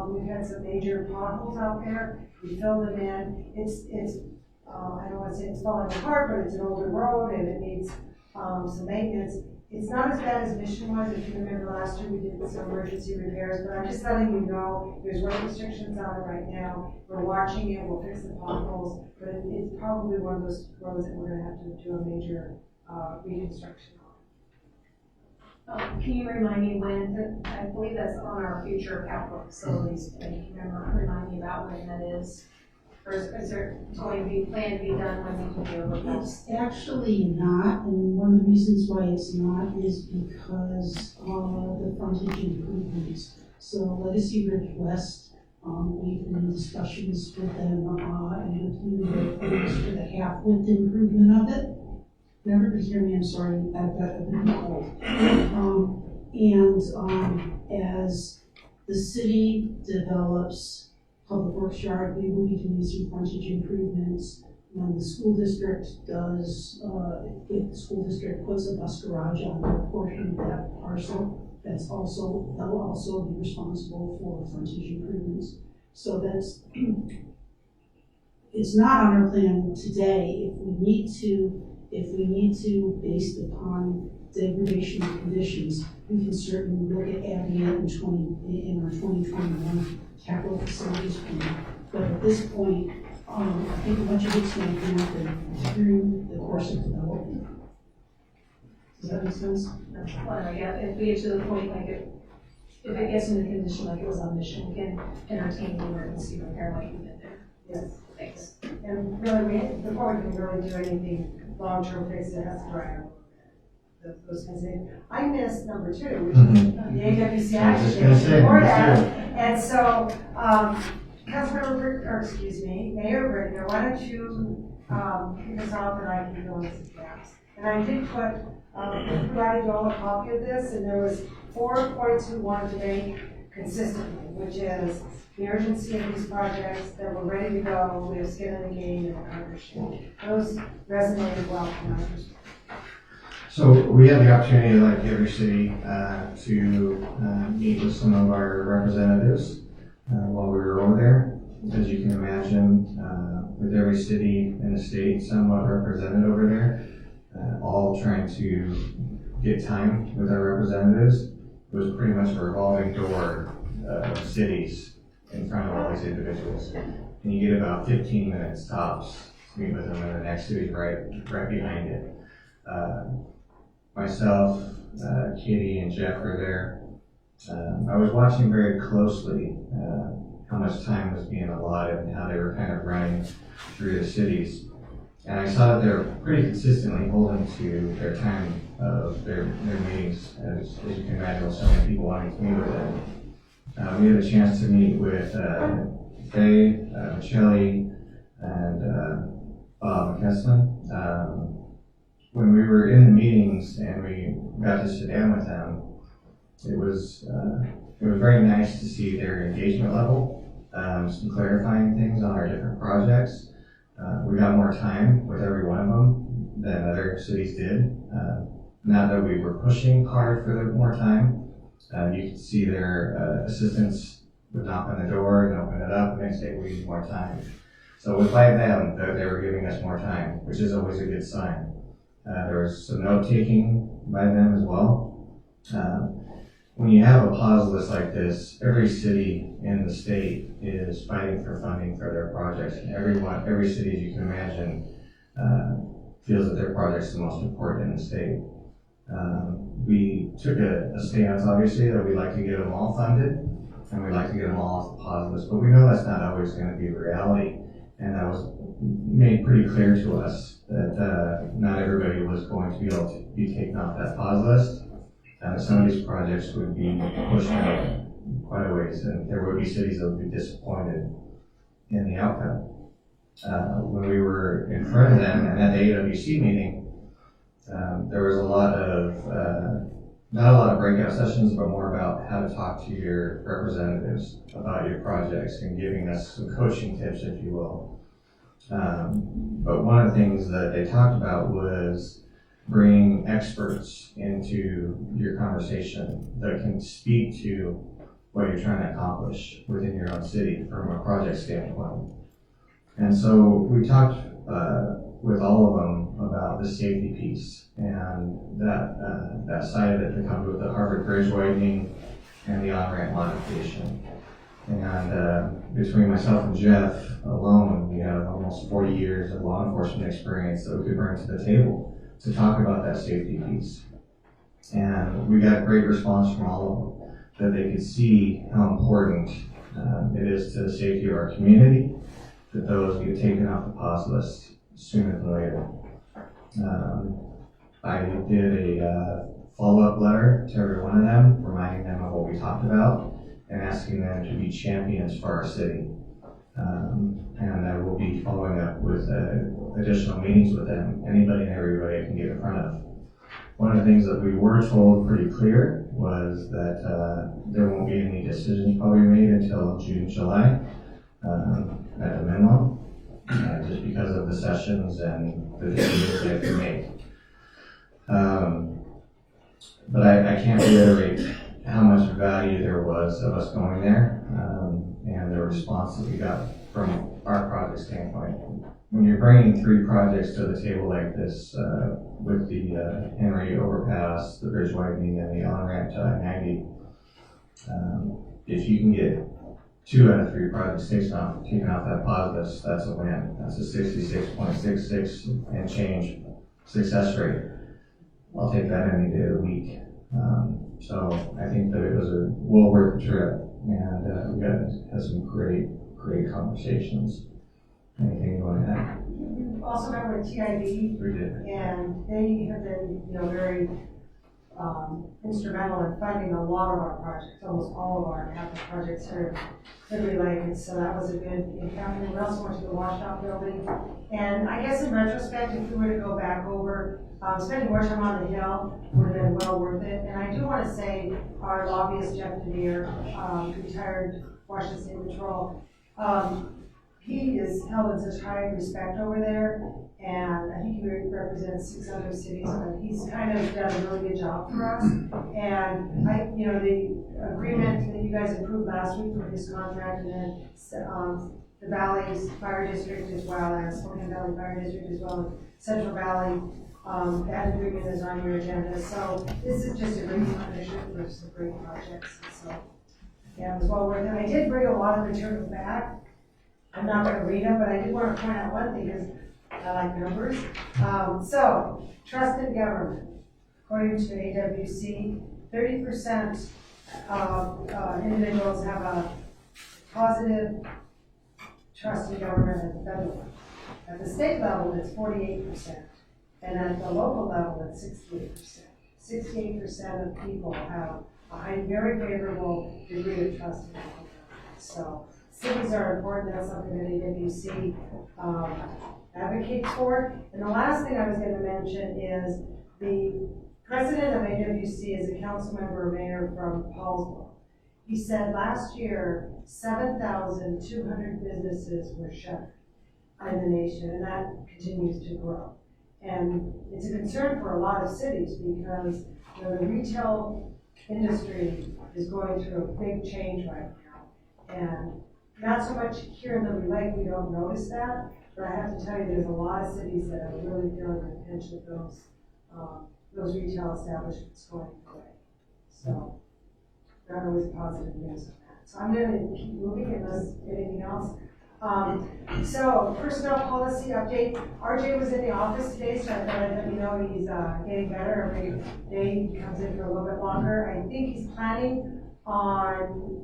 We've had some major potholes out there. We filled them in. It's I don't want to say it's falling apart, but it's an older road and it needs some maintenance. It's not as bad as Mission was. If you remember last year, we did some emergency repairs, but I'm just letting you know there's weight restrictions on it right now. We're watching it. We'll fix the potholes, but it's probably one of those roads that we're going to have to do a major reconstruction on. Can you remind me when, I believe that's on our future capital facilities, can you remind me about when that is? Or is there going to be planned to be done when we can do it? It's actually not, and one of the reasons why it's not is because the frontage improvements. So Legacy Ridge West, we've been in discussions with them and included for the half-width improvement of it. Remember, because hear me, I'm sorry, I've got a bit cold. As the city develops Public Works Yard, we will be doing some frontage improvements. When the school district does, if the school district puts a bus garage on their portion of that parcel, they'll also be responsible for frontage improvements. So it's not on our plan today. If we need to, based upon degradation of conditions, we can certainly look at adding it in our 2021 capital facilities plan. But at this point, I think much of it's going to come up through the course of development. Does that make sense? Well, yeah, if we get to the point, like if it gets in the condition like it was on Mission, we can entertain the emergency repair like we did there. Yes. Thanks. And really, before we can really do anything long-term fix, it has to dry up. Those kinds of things. I missed number 2, which is the AWC action before that. And so, Mayor Brickner, why don't you kick us off and I can go into some gaps. And I did provided you all a copy of this, and there was 4 points we wanted to make consistently, which is the urgency of these projects, that we're ready to go, we have skin in the game and a partnership. Those resonated well from my perspective. So we had the opportunity, like every city, to meet with some of our representatives while we were over there. As you can imagine, with every city in the state somewhat represented over there, all trying to get time with our representatives, it was pretty much a revolving door of cities in front of all these individuals. And you get about 15 minutes tops to meet with them, and the next city's right behind it. Myself, Kitty, and Jeff were there. I was watching very closely how much time was being allotted and how they were kind of running through the cities. And I saw that they were pretty consistently holding to their time of their meetings, as you can imagine, with so many people wanting to meet with them. We had a chance to meet with Faye, Michelle, and Bob McKesson. When we were in the meetings and we got to sit down with them, it was very nice to see their engagement level, some clarifying things on our different projects. We got more time with every one of them than other cities did. Not that we were pushing hard for more time. You could see their assistants would knock on the door and open it up and they'd say, we need more time. So it was by them that they were giving us more time, which is always a good sign. There was some note-taking by them as well. When you have a pause list like this, every city in the state is fighting for funding for their projects. And every city, as you can imagine, feels that their project's the most important in the state. We took a stance, obviously, that we'd like to get them all funded, and we'd like to get them all off the pause list, but we know that's not always going to be reality. And that was made pretty clear to us that not everybody was going to be able to be taken off that pause list. Some of these projects would be pushed out quite a ways, and there would be cities that would be disappointed in the outcome. When we were in front of them and at the AWC meeting, there was not a lot of breakout sessions, but more about how to talk to your representatives about your projects and giving us some coaching tips, if you will. But one of the things that they talked about was bring experts into your conversation that can speak to what you're trying to accomplish within your own city from a project standpoint. And so we talked with all of them about the safety piece and that side of it that comes with the Harvard Bridge widening and the on-ramp modification. And between myself and Jeff alone, we have almost 40 years of law enforcement experience that we could bring to the table to talk about that safety piece. And we got great response from all of them, that they could see how important it is to the safety of our community, that those get taken off the pause list sooner than later. I did a follow-up letter to every one of them, reminding them of what we talked about and asking them to be champions for our city. And I will be following up with additional meetings with them, anybody and everybody I can get in front of. One of the things that we were told pretty clear was that there won't be any decisions probably made until June, July, at the minimum, just because of the sessions and the decisions they have to make. But I can't reiterate how much value there was of us going there, and the response that we got from our project standpoint. When you're bringing 3 projects to the table like this, with the Henry overpass, the bridge widening, and the on-ramp to I-90, if you can get 2 out of 3 projects taken off that pause list, that's a win. That's a 66.66 and change success rate. I'll take that any day of the week. So I think that it was a well worth the trip, and we had some great conversations. Anything you want to add? You also met with TIB. We did. And they have been, very instrumental in funding a lot of our projects, almost all of our capital projects here in Liberty Lake, and so that was a good encounter. We also went to the washout building, and I guess in retrospect, if we were to go back over, spending more time on the Hill would have been well worth it. And I do want to say our lobbyist, Jeff DeVere, retired Washington State Patrol, he is held in such high respect over there, and I think he represents 6 other cities, but he's kind of done a really good job for us. And the agreement that you guys approved last week for his contract, and then the Valley's Fire District, as well as Spokane Valley Fire District, as well as Central Valley, that agreement is on your agenda. So this is just a great partnership for some great projects. So yeah, it was well worth it. I did bring a lot of material back. I'm not going to read them, but I do want to point out one thing, because I like numbers. So, trust in government. According to AWC, 30% of individuals have a positive trust in government at the federal level. At the state level, it's 48%, and at the local level, it's 68%. 68% of people have a very favorable degree of trust in government. So cities are important. That's something that AWC advocates for. And the last thing I was going to mention is the president of AWC is a council member or mayor from Paulsville. He said last year 7,200 businesses were shut in the nation, and that continues to grow. And it's a concern for a lot of cities because the retail industry is going through a big change right now. And not so much here in Liberty Lake, we don't notice that, but I have to tell you, there's a lot of cities that are really feeling the pinch of those retail establishments going away. So, not always positive news on that. So I'm going to keep moving unless anything else. So, personnel policy update. RJ was in the office today, so I thought I'd let you know he's getting better. Every day he comes in for a little bit longer. I think he's planning on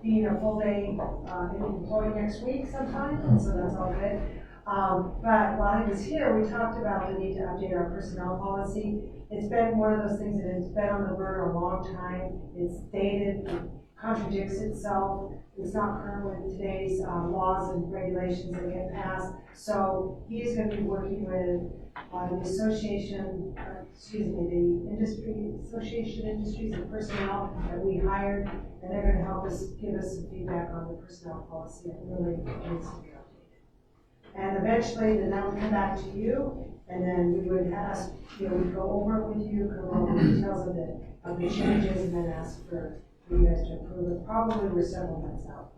being a full day employee next week sometime, so that's all good. But while he was here, we talked about the need to update our personnel policy. It's been one of those things that it's been on the burner a long time. It's dated, it contradicts itself. It's not current with today's laws and regulations that get passed. So he is going to be working with the association, the industries and personnel that we hired, and they're going to help us give us some feedback on the personnel policy. It really needs to be updated. And eventually, then that would come back to you, and then we would ask, we'd go over it with you, go over the details of the changes, and then ask for you guys to approve it. Probably we're several months out.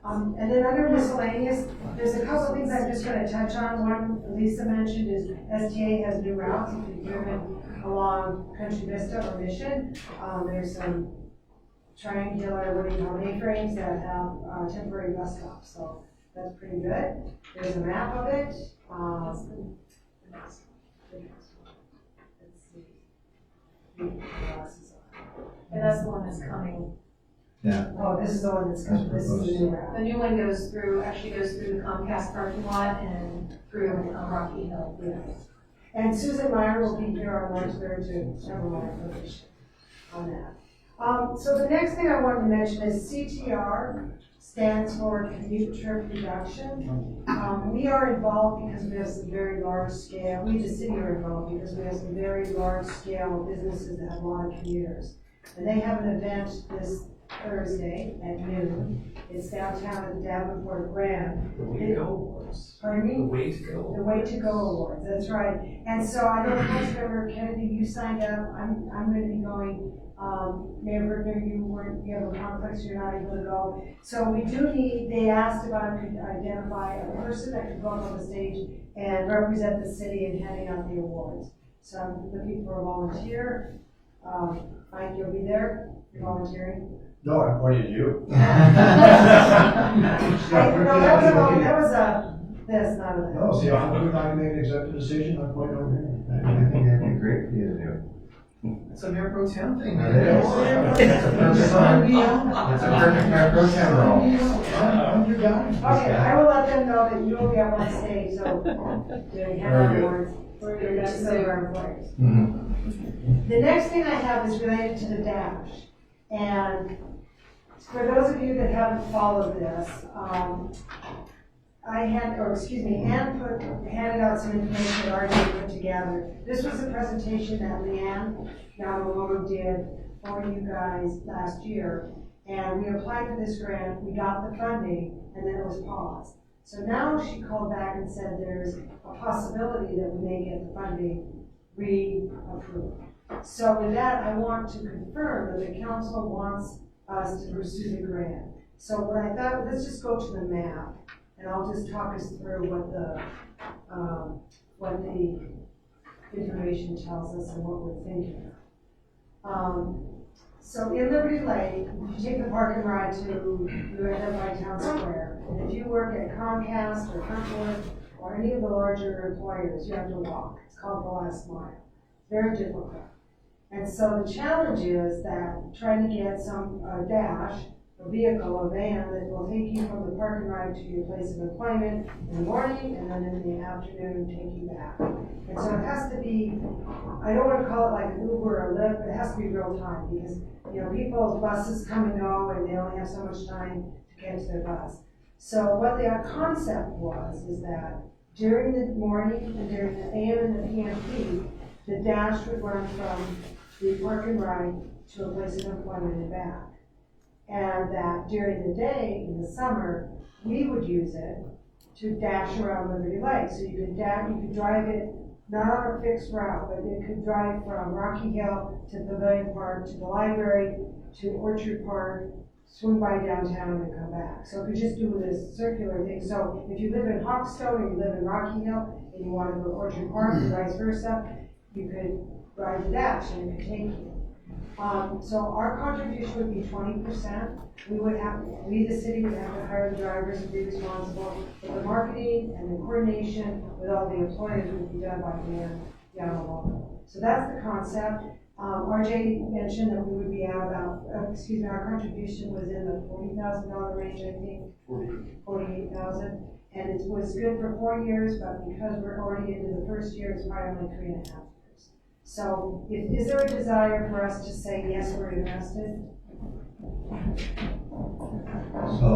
And then under miscellaneous, there's a couple of things I'm just going to touch on. One Lisa mentioned is STA has new routes if you've driven along Country Vista or Mission. There's some triangular, what do you call it, A-frames that have temporary bus stops. So that's pretty good. There's a map of it. Let's see. And that's the one that's coming. Yeah. Oh, this is the one that's coming. This is the new route. The new one actually goes through the Comcast parking lot and through Rocky Hill. Yes. And Susan Meyer will be here on March 3rd to have more information on that. So the next thing I wanted to mention is CTR stands for Commute Trip Reduction. We are involved because we have some very large scale, we the city are involved because we have some very large scale businesses that have a lot of commuters. And they have an event this Thursday at noon. It's downtown at the Davenport Grand. The Way to Go Awards. Pardon me? The Way to Go. The Way to Go Awards, that's right. And so I know Councilmember Kennedy, you signed up. I'm going to be going. Mayor Bergner, you have a conflict, so you're not able to go. So we do need, they asked if I could identify a person that could go up on the stage and represent the city in handing out the awards. So I'm looking for a volunteer. Mike, you'll be there, you're volunteering? No, I pointed you. That's not a. No, see, I'm not make an executive decision, I'm pointing over here. I think that'd be great for you to do. It's a Mayor Pro Tem thing. It is. It's a perfect Mayor Pro Tem role. I'm your guy. Okay, I will let them know that you will be up on stage, so they have awards for your best of our employees. The next thing I have is related to the Dash. And for those of you that haven't followed this, Ann handed out some information that RJ put together. This was a presentation that Leanne Yamamoto did for you guys last year. And we applied for this grant, we got the funding, and then it was paused. So now she called back and said there's a possibility that we may get the funding re-approved. So with that, I want to confirm that the council wants us to pursue the grant. So what I thought, let's just go to the map, and I'll just talk us through what the information tells us and what we're thinking of. So in Liberty Lake, if you take the park and ride to, you end up by Town Square. And if you work at Comcast or Huntworth or any of the larger employers, you have to walk. It's called the last mile. Very difficult. And so the challenge is that trying to get a dash, a vehicle, a van that will take you from the park and ride to your place of employment in the morning and then in the afternoon take you back. And so it has to be, I don't want to call it like an Uber or Lyft, but it has to be real time because, people's buses come and go and they only have so much time to get to their bus. So what the concept is that during the morning and during the AM and the PM peak, the dash would run from the park and ride to a place of employment and back. And that during the day, in the summer, we would use it to dash around Liberty Lake. So you could drive it not on a fixed route, but it could drive from Rocky Hill to Pavilion Park, to the library, to Orchard Park, swing by downtown and come back. So it could just do this circular thing. So if you live in Hawkstone or you live in Rocky Hill and you want to go to Orchard Park and vice versa, you could ride the dash and it could take you. So our contribution would be 20%. We, the city, would have to hire the drivers and be responsible, but the marketing and the coordination with all the employers would be done by Dan Yamamoto. So that's the concept. RJ mentioned that we would be out about, our contribution was in the $40,000 range, I think. 48,000. And it was good for 4 years, but because we're already into the first year, it's probably only 3.5 years. So is there a desire for us to say, yes, we're interested? So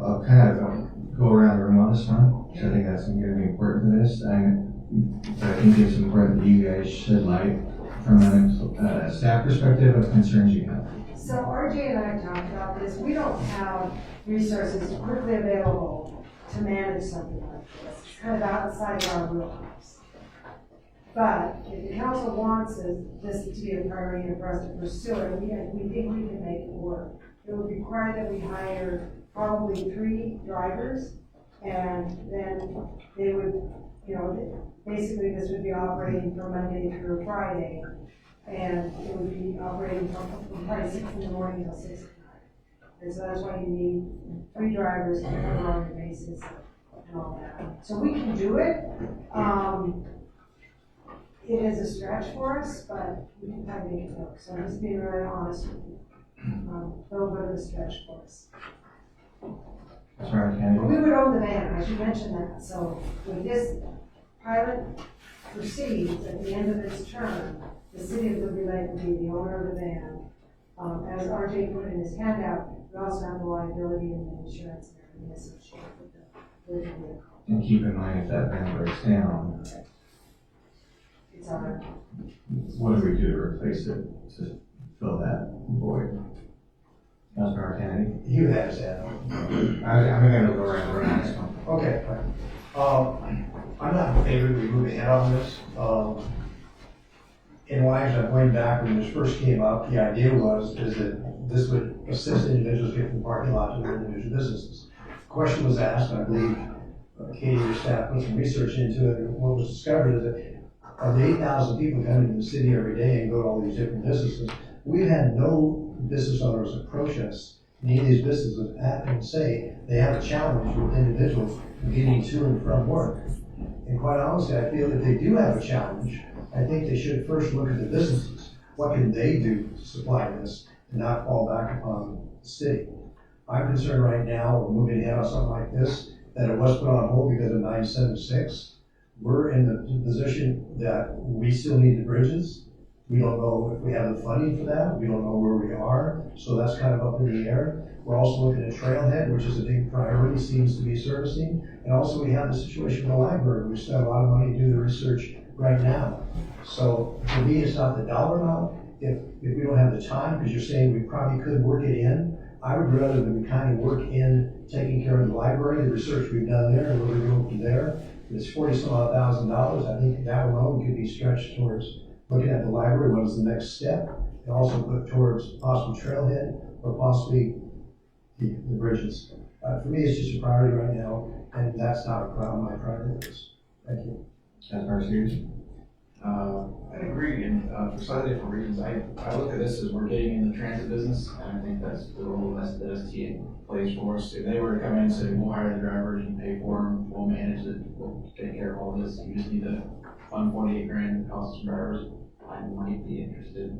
I'll kind of go around the room on this one, because I think that's going to be important to this. I think it's important that you guys shed light from a staff perspective of concerns you have. So RJ and I have talked about this. We don't have resources quickly available to manage something like this. It's kind of outside of our wheelhouse. But if the council wants this to be a priority and for us to pursue it, we think we can make it work. It would require that we hire probably 3 drivers, and then they would, basically this would be operating from Monday through Friday, and it would be operating from probably 6 in the morning till 6 at night. And so that's why you need 3 drivers to cover on your bases and all that. So we can do it. It is a stretch for us, but we can kind of make it work. So I'm just being really honest with you. A little bit of a stretch for us. Sorry, Kennedy. We would own the van, I should mention that. So when this pilot proceeds at the end of its term, the city of Liberty Lake will be the owner of the van. As RJ put in his handout, we also have the liability and the insurance and everything associated with the vehicle. And keep in mind, if that van breaks down, It's our. what do we do to replace it to fill that void? Councilor Kennedy? You have said. I'm going to go around the room on this one. Okay, fine. I'm not in favor that we move ahead on this. In Washington, going back when this first came up, the idea is that this would assist individuals get from the parking lot to their individual businesses. The question was asked, and I believe Katie, your staff, put some research into it, and what was discovered is that of the 8,000 people coming to the city every day and go to all these different businesses, we've had no business owners approach us in any of these businesses and say they have a challenge with individuals getting to and from work. And quite honestly, I feel if they do have a challenge, I think they should first look at the businesses. What can they do to supply this and not fall back upon the city? I'm concerned right now of moving ahead on something like this, that it was put on hold because of 976. We're in the position that we still need the bridges. We don't know if we have the funding for that. We don't know where we are. So that's kind of up in the air. We're also looking at Trailhead, which is a big priority, seems to be servicing. And also we have the situation with the library. We spent a lot of money to do the research right now. So for me, it's not the dollar amount. If we don't have the time, because you're saying we probably could work it in, I would rather that we kind of work in taking care of the library, the research we've done there, and where we go from there. It's $40,000. I think that alone could be stretched towards looking at the library, what is the next step, and also put towards possible Trailhead or possibly the bridges. For me, it's just a priority right now, and that's not a problem. My priority is. Thank you. Councilor Sears? I agree, and for slightly different reasons. I look at this as we're getting in the transit business, and I think that's the role that STA plays for us. If they were to come in and say, we'll hire the drivers and pay for them, we'll manage it, we'll take care of all this, you just need to fund 48 grand, it costs some drivers, I might be interested.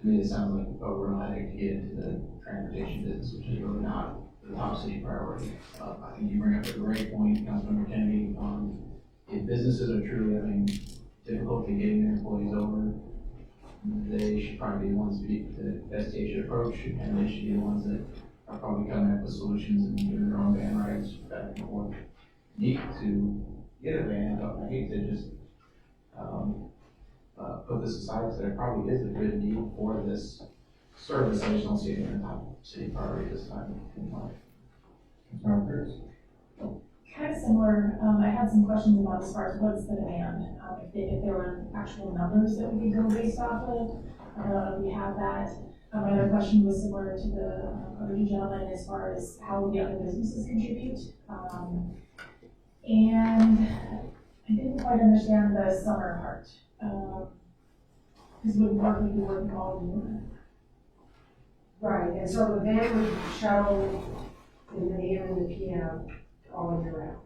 To me, it sounds like a real headache to get into the transportation business, which is really not the top city priority. I think you bring up a great point, Councilmember Kennedy, if businesses are truly having difficulty getting their employees over, they should probably be the ones that STA should approach, and they should be the ones that are probably coming up with solutions and doing their own van rides back and forth. Need to get a van, I hate to just put this aside, because there probably is a good need for this service. I just don't see it in the top city priority this time in life. Kind of similar, I had some questions about as far as what's the demand, if there were actual numbers that we could go based off of. I don't know if we have that. My other question was similar to the other two gentlemen as far as how the other businesses contribute. And I didn't quite understand the summer part. Because we'd be working all year. Right, and so the van would shuttle in the AM and the PM all year round.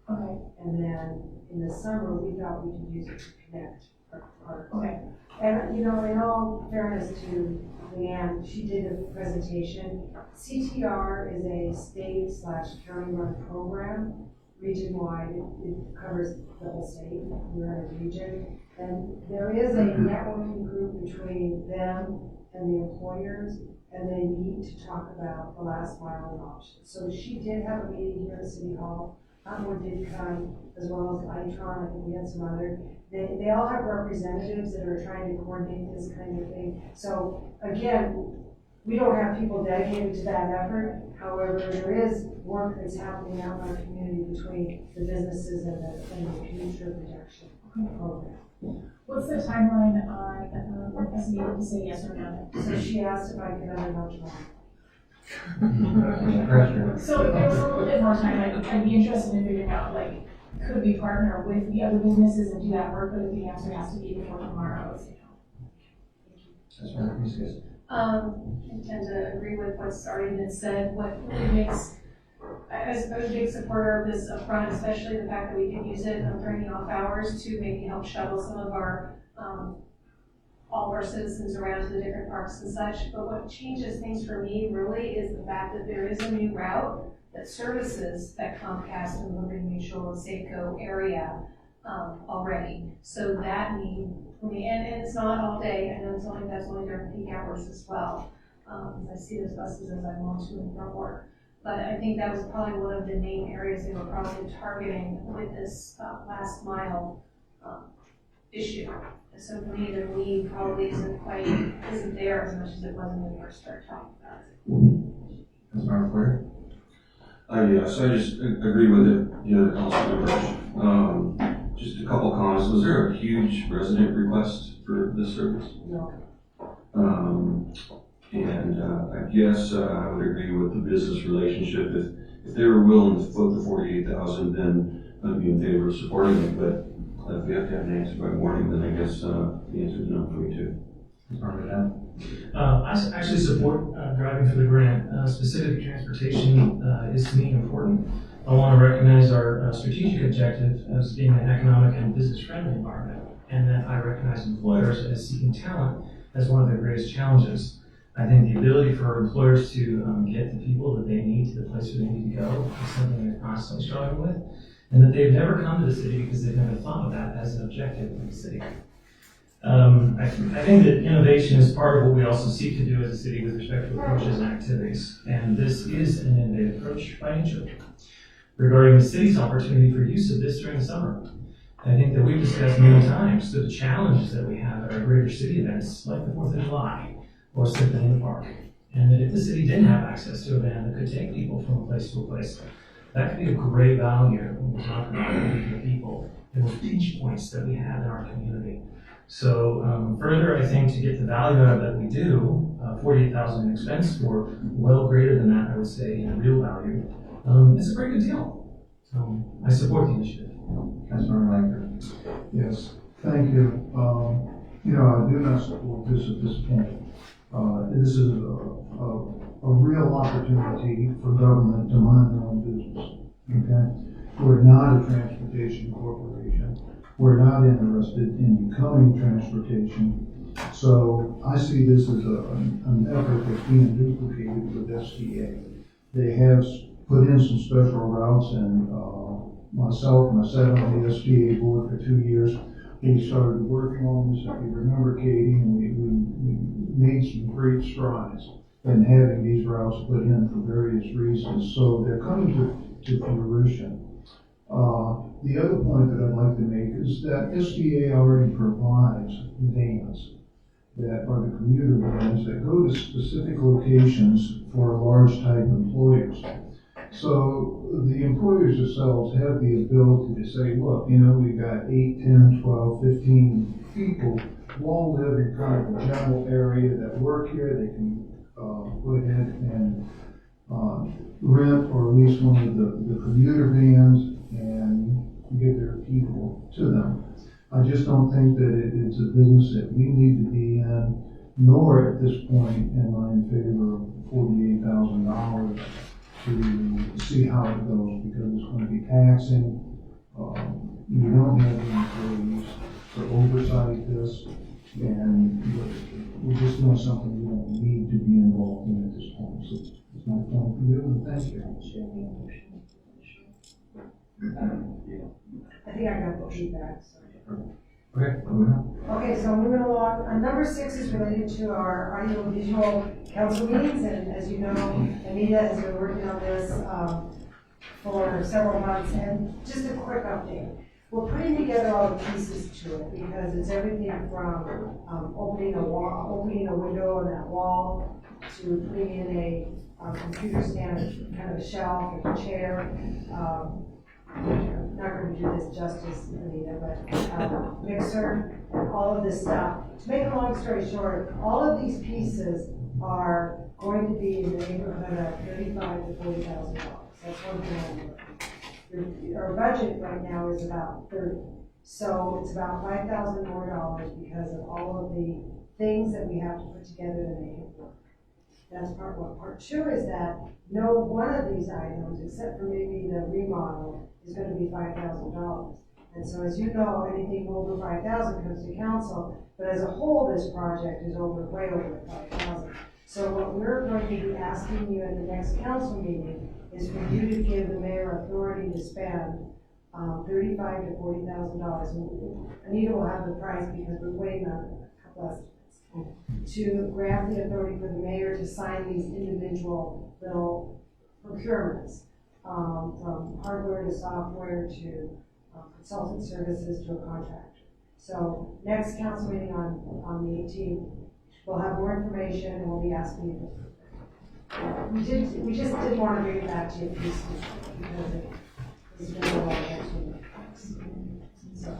Okay. And then in the summer, we thought we could use it to connect our parks. Okay. And, in all fairness to Leanne, she did a presentation. CTR is a state/county-run program, region-wide. It covers the whole state. We're in a region. And there is a networking group between them and the employers, and they meet to talk about the last mile options. So she did have a meeting here at City Hall. Concord did come, as well as Itron. I think we had some other. They all have representatives that are trying to coordinate this kind of thing. So again, we don't have people dedicated to that effort. However, there is work that's happening out in our community between the businesses and the future protection program. What's the timeline on us being able to say yes or no? So she asked if I could undergo tomorrow. So if there was a little bit more time, I'd be interested in figuring out, could we partner with the other businesses and do that work, but if the answer has to be before tomorrow, I would say no. I tend to agree with what's already been said. What really makes, I was a big supporter of this upfront, especially the fact that we can use it during the off hours to maybe help shuttle some of our, all of our citizens around to the different parks and such. But what changes things for me really is the fact that there is a new route that services that Comcast and Liberty Mutual and Safeco area already. So that need for me, and it's not all day. I know that's only during peak hours as well. I see those buses as I'm on to and from work. But I think that was probably one of the main areas they were probably targeting with this last mile issue. And so for me, the need probably isn't there as much as it was when we first started talking about it. Councilmember Clear? Yes, I just agree with the other council members. Just a couple comments. Was there a huge resident request for this service? No. And I guess I would agree with the business relationship. If they were willing to foot the 48,000, then I'd be in favor of supporting it. But if we have to have an answer by morning, then I guess the answer is no for me too. I actually support driving for the grant. Specific transportation is to me important. I want to recognize our strategic objective as being an economic and business-friendly environment, and that I recognize employers as seeking talent as one of their greatest challenges. I think the ability for employers to get the people that they need to the place where they need to go is something they're constantly struggling with, and that they've never come to the city because they've never thought of that as an objective in the city. I think that innovation is part of what we also seek to do as a city with respect to approaches and activities, and this is an innovative approach by nature. Regarding the city's opportunity for use of this during the summer, I think that we've discussed many times the challenges that we have at our greater city events, like the 4th of July or Symphony in the Park, and that if the city didn't have access to a van that could take people from a place to a place, that could be of great value when we talk about the people and the pinch points that we have in our community. So further, I think to get the value out of that we do, 48,000 in expense for well greater than that, I would say, in real value, it's a very good deal. I support the initiative. Councilmember Langford? Yes. Thank you. I do not support this at this point. This is a real opportunity for government to mind their own business, okay? We're not a transportation corporation. We're not interested in becoming transportation. So I see this as an effort that's being duplicated with SDA. They have put in some special routes, and myself, and I sat on the SDA board for 2 years. We started working on this, if you remember, Katie, and we made some great strides in having these routes put in for various reasons. So they're coming to fruition. The other point that I'd like to make is that SDA already provides vans that are the commuter vans that go to specific locations for large type employers. So the employers themselves have the ability to say, look, we got 8, 10, 12, 15 people who all live in kind of a general area that work here. They can go ahead and rent or at least one of the commuter vans and get their people to them. I just don't think that it's a business that we need to be in, nor at this point am I in favor of $48,000 to see how it goes, because it's going to be taxing. You don't have the employees to oversight this, and we're just doing something we don't need to be involved in at this point. So it's my point for you, and thank you. I think I got the feedback, so. Okay, moving on. Okay, so moving along, number 6 is related to our audiovisual council meetings, and as you know, Anita has been working on this for several months, and just a quick update. We're putting together all the pieces to it, because it's everything from opening a window on that wall, to putting in a computer stand, kind of a shelf, and a chair, I'm not going to do this justice, Anita, but mixer, all of this stuff. To make a long story short, all of these pieces are going to be in the neighborhood of $35,000 to $40,000. That's one thing. Our budget right now is about $30,000, so it's about $5,000 more because of all of the things that we have to put together to make it work. That's part one. Part two is that no one of these items, except for maybe the remodel, is going to be $5,000. And so, as you know, anything over $5,000 comes to council, but as a whole, this project is way over $5,000. So what we're going to be asking you at the next council meeting is for you to give the mayor authority to spend $35,000 to $40,000. And Anita will have the price because we're waiting on a couple estimates. To grant the authority for the mayor to sign these individual little procurements, from hardware to software to consultant services to a contractor. So next council meeting on the 18th, we'll have more information and we'll be asking you. We just didn't want to bring it back to you because it's been a long time. So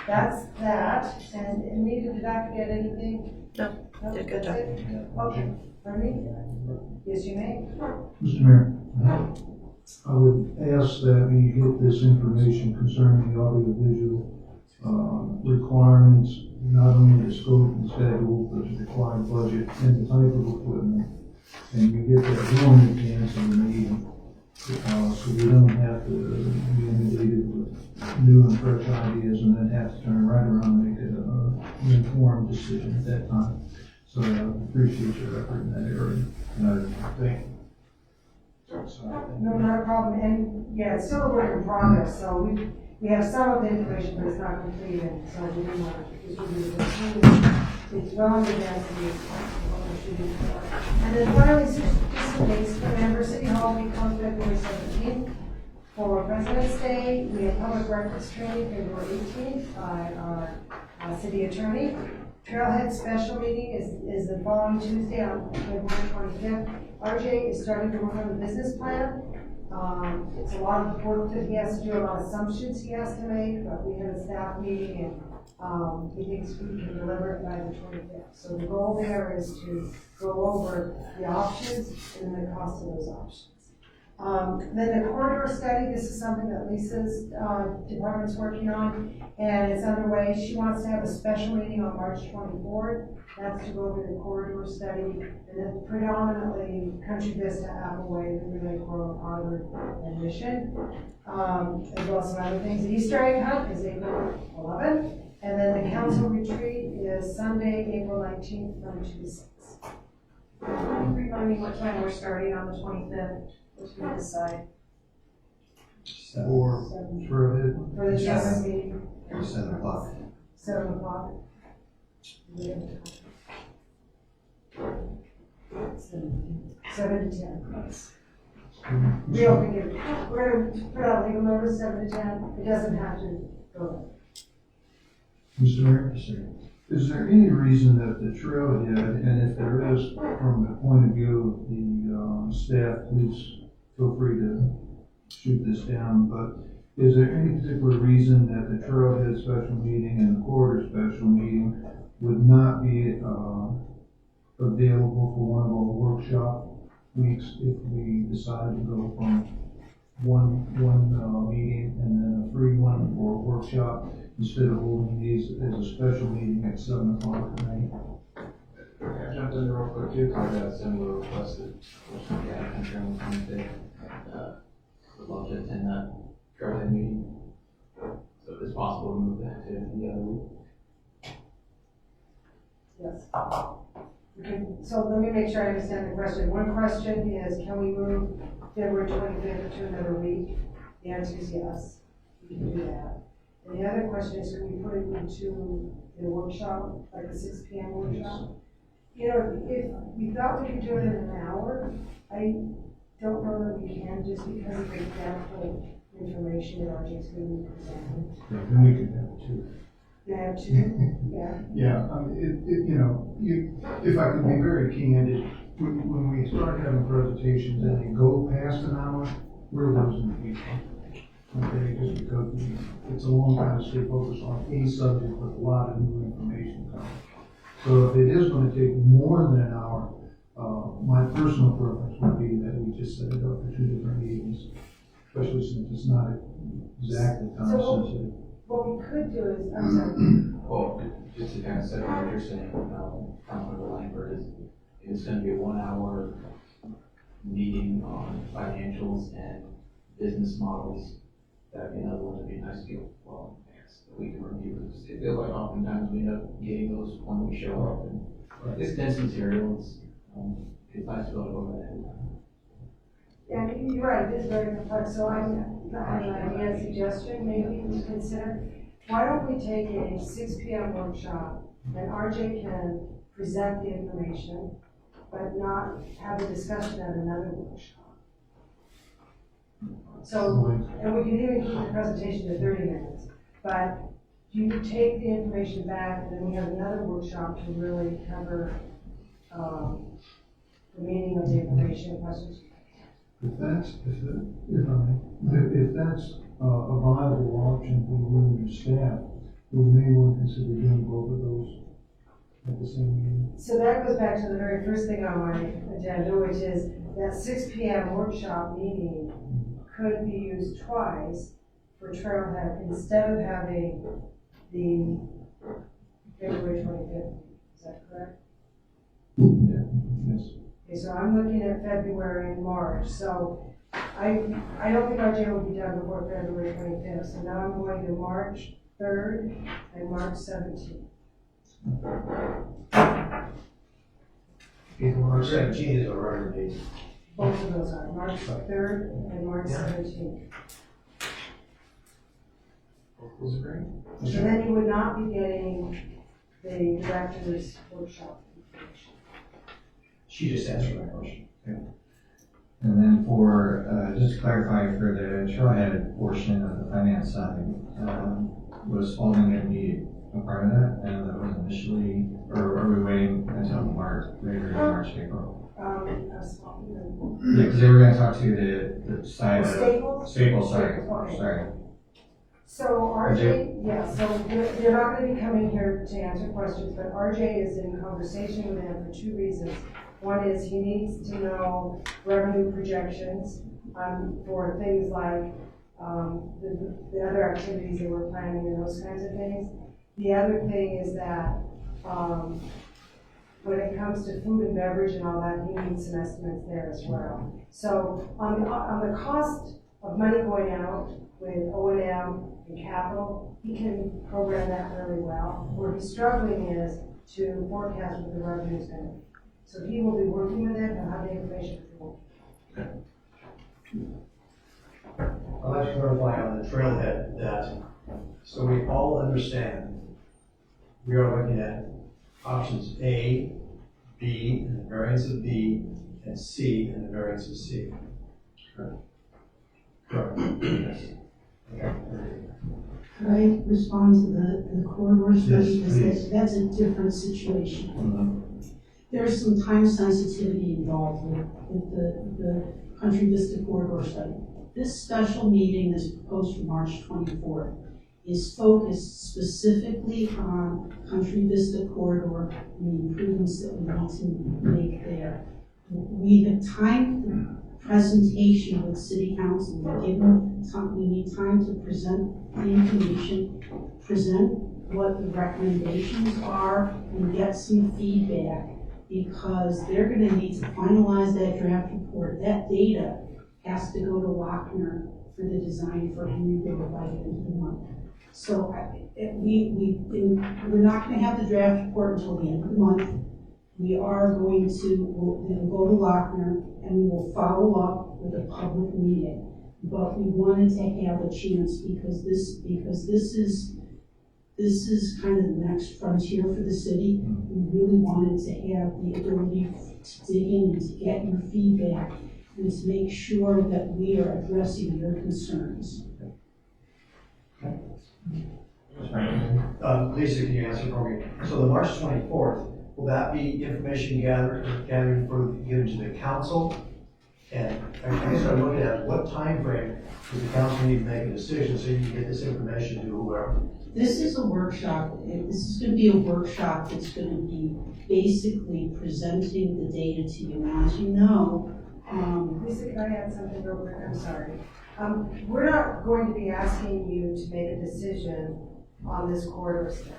that's that. And Anita, did I forget anything? No, did a good job. Okay. Pardon me? Yes, you may. Mr. Mayor, I would ask that we get this information concerning the audiovisual requirements, not only the scope and schedule, but the required budget and the type of equipment. And we get that during advance of the meeting, so we don't have to be inundated with new and fresh ideas and then have to turn right around and make an informed decision at that time. So I appreciate your effort in that area. And I thank you. No, not a problem. And yeah, it's still a work in progress. So we have some of the information, but it's not complete. And so we didn't want to just review the it's well in advance of what we're shooting for. And then finally, just some dates for Member City Hall week on February 17th. For President's Day, we have public records training February 18th by our city attorney. Trailhead special meeting is the following Tuesday on February 25th. RJ is starting to work on the business plan. It's a lot of work that he has to do, a lot of assumptions he has to make, but we had a staff meeting and he thinks we can deliver it by the 25th. So the goal there is to go over the options and the cost of those options. Then the corridor study, this is something that Lisa's department's working on, and it's underway. She wants to have a special meeting on March 24th. That's to go over the corridor study, and then predominantly Country Vista, Appleway, the Relay Coral, Harvard, and Mission, as well as some other things. The Easter egg hunt is April 11th, and then the council retreat is Sunday, April 19th, from 2 to 6. Remind me what time we're starting on the 25th, which we decide. Or Trailhead. For the general meeting, 7 o'clock. 7 o'clock. Yeah. 7 to 10. We don't think we're gonna put out legal notice 7 to 10. It doesn't have to go. Mr. Mayor? Is there any reason that the trailhead, and if there is, from the point of view of the staff, please feel free to shoot this down, but is there any particular reason that the trailhead special meeting and the corridor special meeting would not be available for one of our workshop weeks if we decide to go from one meeting and then a free one for a workshop instead of holding these as a special meeting at 7 o'clock at night? I jumped in real quick too, because I got a similar request that we had a country on the 25th. Would love to attend that trailhead meeting. So if it's possible to move that to the other week. Yes. Okay, so let me make sure I understand the question. One question is, can we move February 25th to another week? The answer is yes, we can do that. And the other question is, can we put it into a workshop, like a 6 p.m. workshop? You know, if we thought we could do it in an hour, I don't know that we can, just because of the depth of information that RJ's going to be presenting. Then we could have two. You have two? Yeah. Yeah, I mean, if I could be very candid, when we start having presentations and they go past an hour, we're losing people. Okay, just because it's a long time to stay focused on a subject with a lot of new information coming. So if it is going to take more than an hour, my personal preference would be that we just set it up for 2 different meetings, especially since it's not exactly time sensitive. What we could do is, I'm sorry. Well, just to kind of set what you're saying, Councilmember Langford, it's going to be a 1 hour meeting on financials and business models. That'd be another one that'd be nice to get well in advance that we can review. It feels like oftentimes we end up getting those when we show up, and it's dense material. It's nice to be able to go over that. Yeah, you're right, it is very complex, so I have an idea, a suggestion maybe to consider. Why don't we take a 6 p.m. workshop, and RJ can present the information, but not have a discussion at another workshop? So, and we can even keep the presentation to 30 minutes, but you take the information back, and then we have another workshop to really cover the meaning of the information, questions. If that's a viable option for you and your staff, we may want to consider doing both of those at the same meeting. So that goes back to the very first thing on my agenda, which is that 6 p.m. workshop meeting could be used twice for Trailhead instead of having the February 25th. Is that correct? Yeah, yes. Okay, so I'm looking at February and March. So I don't think RJ will be done before February 25th. So now I'm going to March 3rd and March 17th. March 17th is a rare date. Both of those are March 3rd and March 17th. Was it great? So then you would not be getting the director's workshop information. She just answered my question. And then for, just to clarify, for the trailhead portion of the finance side, was Spalding going to be a part of that? I know that was initially, or are we waiting until March, later in March, April? Yeah, because they were going to talk to the side of Staples, sorry. So RJ, so they're not going to be coming here to answer questions, but RJ is in conversation with them for 2 reasons. One is he needs to know revenue projections for things like, the other activities that we're planning and those kinds of things. The other thing is that, when it comes to food and beverage and all that, he needs some estimates there as well. So on the cost of money going out with O&M and capital, he can program that really well. Where he's struggling is to forecast what the revenue is going to be. So he will be working with it and have the information for I'd like to clarify on the trailhead that, so we all understand, we are looking at options A, B, and the variance of B, and C, and the variance of C. Correct. Correct. Yes. Okay. Could I respond to the corridor study? Yes, Because please. that's a different situation. Mhm. There's some time sensitivity involved with the Country Vista corridor study. This special meeting that's proposed for March 24th is focused specifically on Country Vista corridor and the improvements that we need to make there. We have timed the presentation with City Council. We need time to present the information, present what the recommendations are, and get some feedback, because they're gonna need to finalize that draft report. That data has to go to Lochner for the design for Henry River by the end of the month. So we're not gonna have the draft report until the end of the month. We are going to, we'll go to Lochner and we will follow up with a public meeting. But we wanted to have a chance because this is kind of the next frontier for the city. We really wanted to have the ability to dig in and to get your feedback and to make sure that we are addressing your concerns. Lisa, can you answer for me? So the March 24th, will that be information gathering for given to the council? And I guess what I'm looking at, what time frame does the council need to make a decision so you can get this information to whoever? This is a workshop. This is going to be a workshop that's going to be basically presenting the data to you. Now, as you know, Lisa, can I add something real quick? I'm sorry. We're not going to be asking you to make a decision on this corridor study.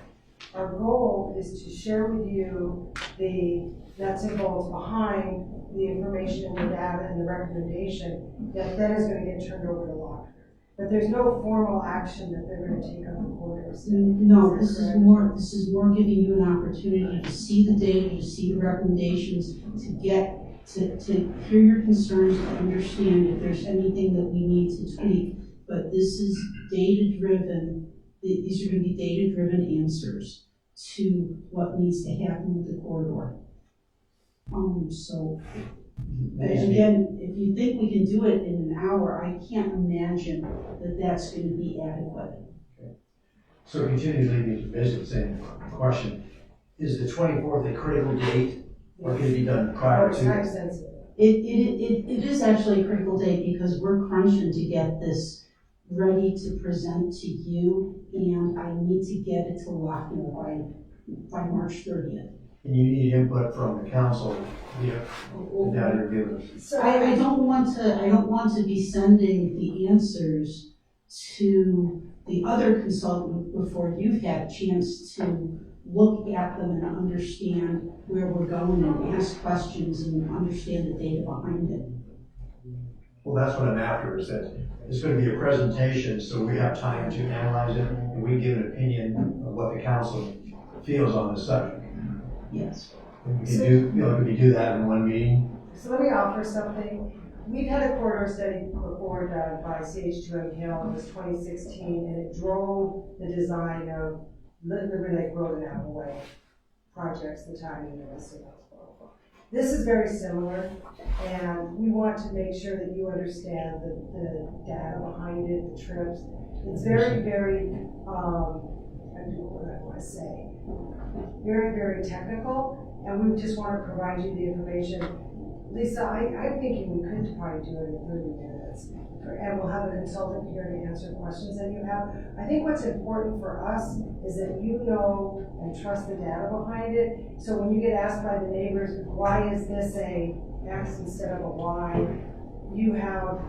Our goal is to share with you the nuts and bolts behind the information and the data and the recommendation that then is going to get turned over to Lochner. But there's no formal action that they're going to take on the corridor study. no, this is more giving you an opportunity to see the data, to see the recommendations, to hear your concerns, to understand if there's anything that we need to tweak. But this is data-driven. These are going to be data-driven answers to what needs to happen with the corridor. So, again, if you think we can do it in an hour, I can't imagine that that's going to be adequate. Okay. So continue to lead me to basically saying question, is the 24th a critical date or can it be done prior to? Time sensitive. It is actually a critical date because we're crunching to get this ready to present to you, and I need to get it to Lochner by March 30th. And you need input from the council via the data you're giving us. So I don't want to be sending the answers to the other consultant before you've had a chance to look at them and understand where we're going and ask questions and understand the data behind it. Well, that's what I'm after, is that it's going to be a presentation, so we have time to analyze it, and we give an opinion of what the council feels on the subject. Yes. And we can can we do that in one meeting? So let me offer something. We've had a corridor study before done by CH2MKL. It was 2016, and it drove the design of Liberty Lake Road and Apple Way projects, the timing and everything else. This is very similar, and we want to make sure that you understand the data behind it, the trips. It's very, very, I don't know what I want to say, very, very technical, and we just want to provide you the information. Lisa, I'm thinking we could probably do it in 30 minutes, and we'll have a consultant here to answer questions that you have. I think what's important for us is that you know and trust the data behind it. So when you get asked by the neighbors, why is this a X instead of a Y, you have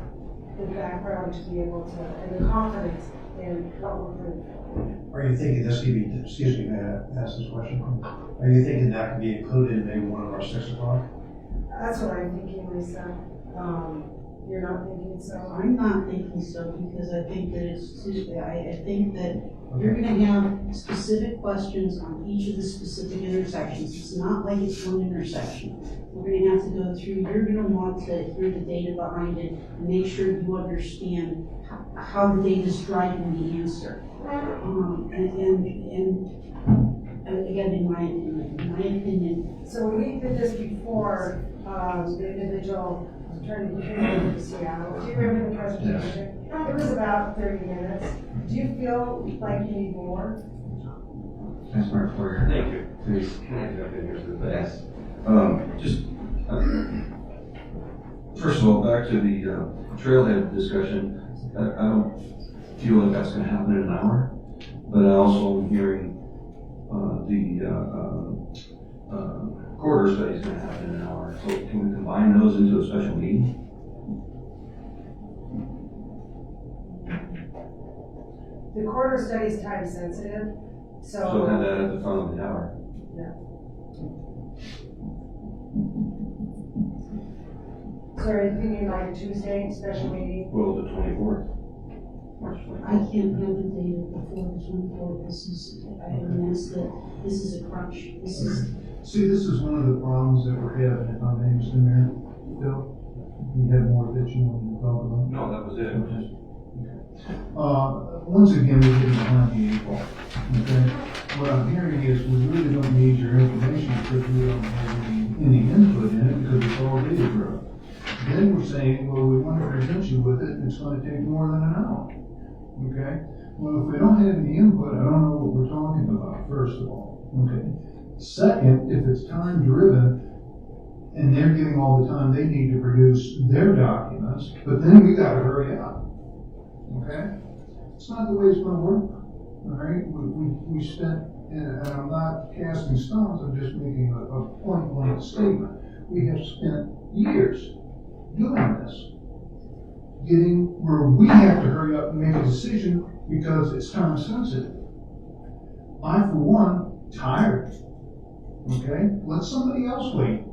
the background to be able to, and the confidence in what we're doing. Are you thinking this could be, excuse me, may I ask this question? Are you thinking that could be included in maybe one of our 6 o'clock? That's what I'm thinking, Lisa. You're not thinking so? I'm not thinking so, because I think that it's Tuesday. I think that you're gonna have specific questions on each of the specific intersections. It's not like it's one intersection. We're gonna have to go through, you're gonna want to hear the data behind it and make sure you understand how the data is driving the answer. Again, in my opinion. So when we did this before, the individual attorney came over to Seattle, do you remember the presentation? It was about 30 minutes. Do you feel like you need more? Thanks, Mark, for your. Thank you. Please. Can I jump in here for the fast? First of all, back to the trailhead discussion. I don't feel like that's going to happen in an hour, but I also am hearing the corridor study is going to happen in an hour. So can we combine those into a special meeting? The corridor study is time sensitive, So have that at the front of the hour. Yeah. So are you thinking like a Tuesday special meeting? Well, the 24th. March 24th. I can't have the data before the 24th. This is a crunch. See, this is one of the problems that we're having, if I may, Mr. Mayor. Bill, you have more that you want to talk about? No, that was it. Once again, we're getting behind the 8 ball, okay? What I'm hearing is we really don't need your information because we don't have any input in it because it's all data driven. Then we're saying, well, we want to present you with it and it's going to take more than an hour, okay? Well, if we don't have any input, I don't know what we're talking about, first of all, okay? Second, if it's time driven and they're getting all the time they need to produce their documents, but then we got to hurry up. Okay? It's not the way it's going to work. All right? We spent, and I'm not casting stones, I'm just making a point blank statement. We have spent years doing this, getting where we have to hurry up and make a decision because it's time sensitive. I, for one, tired. Okay? Let somebody else wait.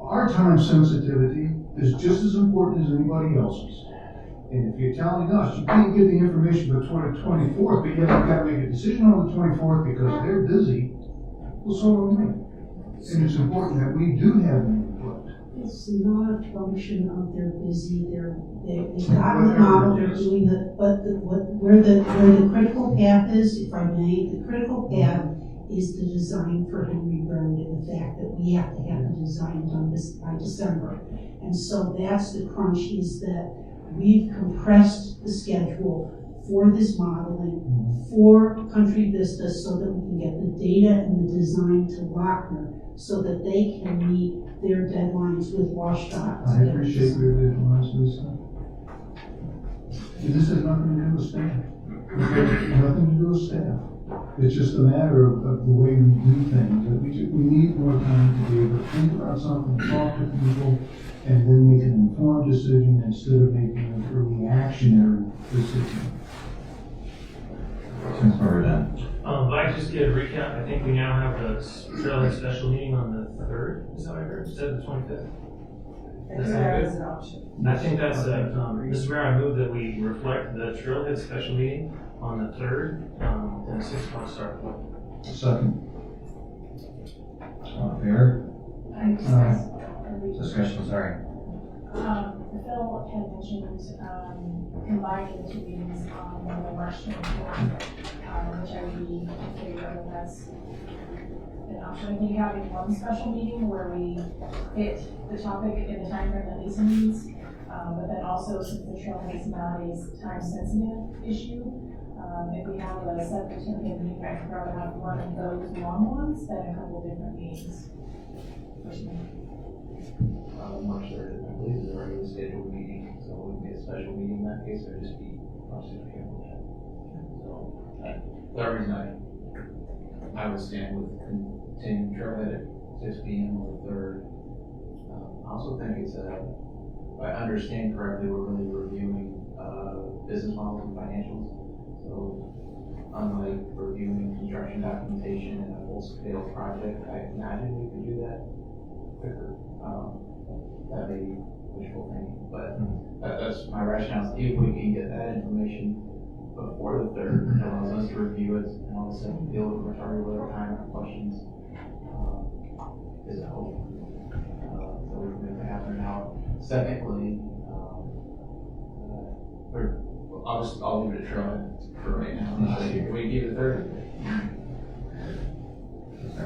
Our time sensitivity is just as important as anybody else's. And if you're telling us you can't get the information before the 24th, but yet you've got to make a decision on the 24th because they're busy, well, so are we. And it's important that we do have input. It's not a function of they're busy, they've got the model, they're doing where the critical path is, if I may, the critical path is the design for Henry Road and the fact that we have to have the design done by December. And so that's the crunch, is that we've compressed the schedule for this modeling for Country Vista so that we can get the data and the design to Lochner so that they can meet their deadlines with WashDOT. I appreciate your vigilance, Lisa. And this has nothing to do with staff. Nothing to do with staff. It's just a matter of the way we do things. That we need more time to be able to think about something, talk to people, and then make an informed decision instead of making a reactionary decision. Since we're done. If I just get a recap, I think we now have a trailhead special meeting on the 3rd, is that what I heard? Instead of the 25th? That is an option. I think that's, Mr. Mayor, I move that we reflect the trailhead special meeting on the 3rd, and 6 o'clock start. Second. Fair? I Discussion, sorry. Phil had mentioned combining the two meetings on the March 24th, which I would be in favor of. That's an option. I think having one special meeting where we fit the topic in the time frame that Lisa needs, but then also since the trailhead is not a time-sensitive issue, if we have a set certificate meeting, I'd rather have one of those long ones than a couple different meetings. March 3rd, I believe, is a regular scheduled meeting, so it wouldn't be a special meeting in that case, it would just be March 6th. So, For that reason, I would stand with continuing trailhead at 6 p.m. on the 3rd. I also think it's a I understand correctly, we're really reviewing, business models and financials. So unlike reviewing construction documentation in a full-scale project, I imagine we could do that quicker. That may be wishful thinking, but that's my rationale. If we can get that information before the 3rd, it allows us to review it and all of a sudden deal with the majority of our time and questions. Is a hope. So we can make it happen now. Secondly, I'll leave it a try for right now. We give it 3rd.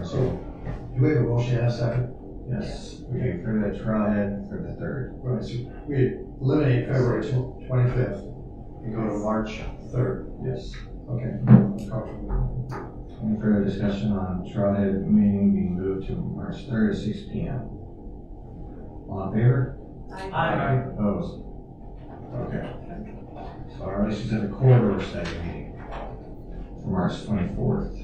So, do we have a motion and a second? Yes, we can throw that trailhead for the 3rd. Right, so we eliminate February 25th and go to March 3rd. Yes. Okay. Any further discussion on trailhead meeting being moved to March 3rd at 6 p.m.? All in favor? Aye. Opposed? Okay. So our relations at the corridor study meeting for March 24th.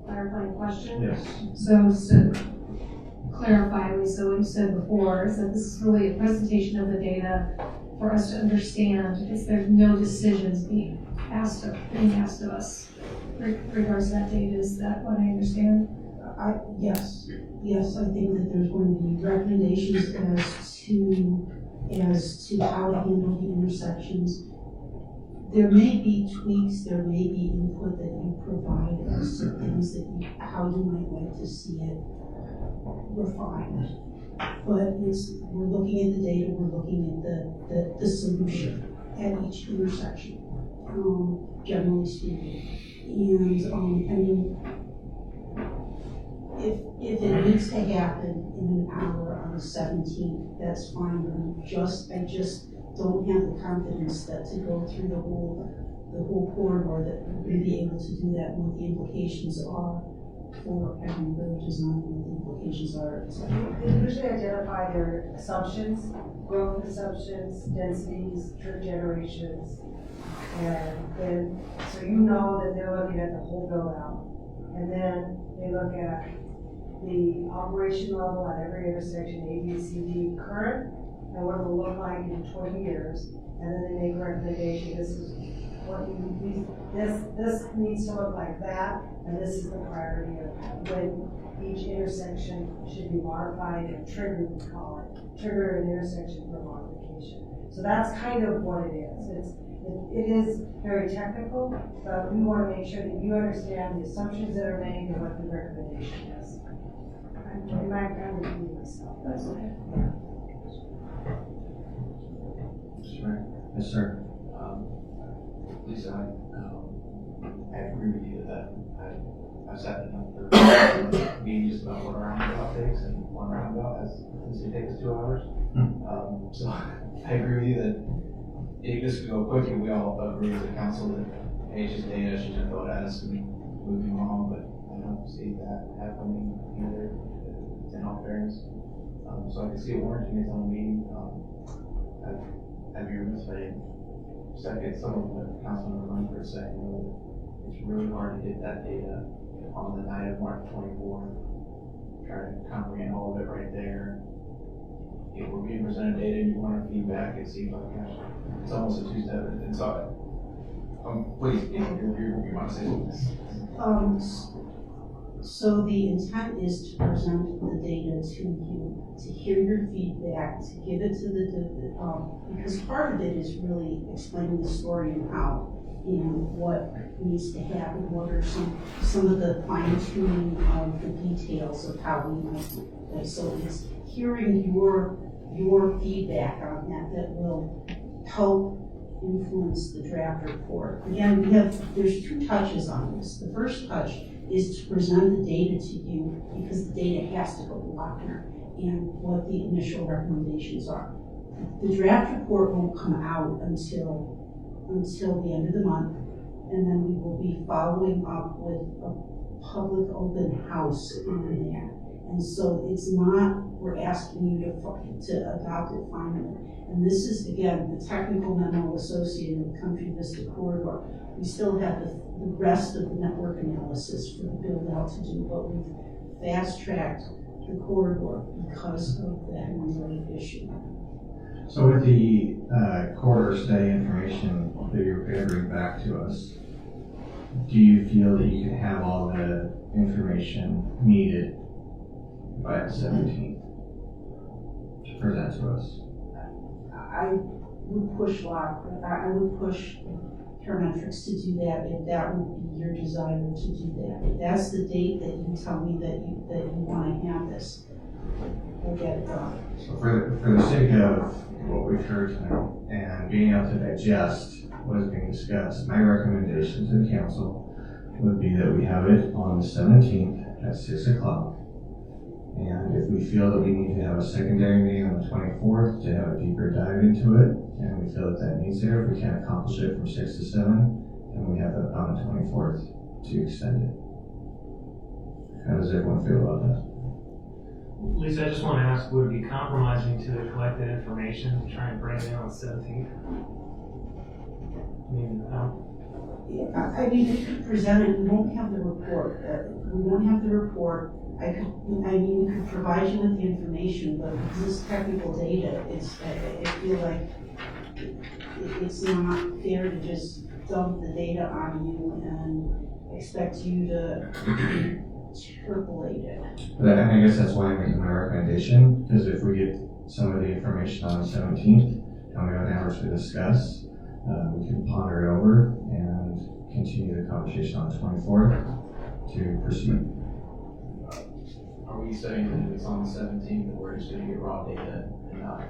Clarifying question? Yes. So just to clarify, Lisa, what you said before, is that this is really a presentation of the data for us to understand. Is there no decisions being asked of us regards to that data? Is that what I understand? Yes, I think that there's going to be recommendations as to how to handle the intersections. There may be tweaks, there may be input that you provide as to things that how you might like to see it refined. But we're looking at the data, we're looking at the solution at each intersection, generally speaking. And, if it needs to happen in an hour on the 17th, that's fine, but I just don't have the confidence that to go through the whole corridor that we're going to be able to do that, and what the implications are for having village design, and what the implications are. They usually identify their assumptions, growth assumptions, densities, trip generations, and then, so you know that they're looking at the whole build out. And then they look at the operation level at every intersection, A, B, C, D, current, and what it will look like in 20 years. And then they make a recommendation, this is what this needs to look like that, and this is the priority of when each intersection should be modified and triggered, we call it, trigger an intersection for modification. So that's kind of what it is. It is very technical, but we want to make sure that you understand the assumptions that are made and what the recommendation is. I might repeat myself. That's okay. Yes, sir. Lisa, I agree with you that I've sat in for meetings about what a roundabout takes, and one roundabout has to take us 2 hours. So I agree with you that if this could go quickly, we all agree with the council that hey, it's just data, she just throw it at us and moving along, but I don't see that happening either, in all fairness. So I can see it warranting its own meeting. I'd be remiss if I didn't second some of what Councilmember Langford is saying. It's really hard to get that data on the night of March 24th. Try to comprehend all of it right there. If we're being presented data and you want our feedback, it seems like it's almost a two-step. And so, please, if you want to say something. So the intent is to present the data to you, to hear your feedback, to give it to because part of it is really explaining the story and how and what needs to happen, what are some of the fine-tuning of the details of how we might do it. So it's hearing your feedback on that will help influence the draft report. Again, there's 2 touches on this. The first touch is to present the data to you because the data has to go to Lochner and what the initial recommendations are. The draft report won't come out until the end of the month, and then we will be following up with a public open house on that. And so it's not, we're asking you to adopt it finally. And this is, again, the technical memo associated with Country Vista Corridor. We still have the rest of the network analysis for the build out to do, but we've fast tracked the corridor because of the Henry Lake issue. So with the corridor study information that you're going to bring back to us, do you feel that you can have all the information needed by the 17th to present to us? I would push I would push Parametrics to do that if that would be your desire to do that. If that's the date that you tell me that you want to have this, we'll get it done. So for the sake of what we've heard tonight and being able to digest what is being discussed, my recommendation to the council would be that we have it on the 17th at 6 o'clock. And if we feel that we need to have a secondary meeting on the 24th to have a deeper dive into it, and we feel that needs there, if we can't accomplish it from 6 to 7, then we have it on the 24th to extend it. How does everyone feel about that? Lisa, I just want to ask, would it be compromising to collect that information and try and bring it in on the 17th? I mean, I mean, we could present it, we won't have the report, we won't have the report. We could provide you with the information, but because it's technical data, I feel like it's not fair to just dump the data on you and expect you to interpolate it. But I guess that's why I'm making my recommendation, because if we get some of the information on the 17th and we don't have to discuss, we can ponder it over and continue the conversation on the 24th to proceed. Are we saying that it's on the 17th and we're just gonna get raw data and not?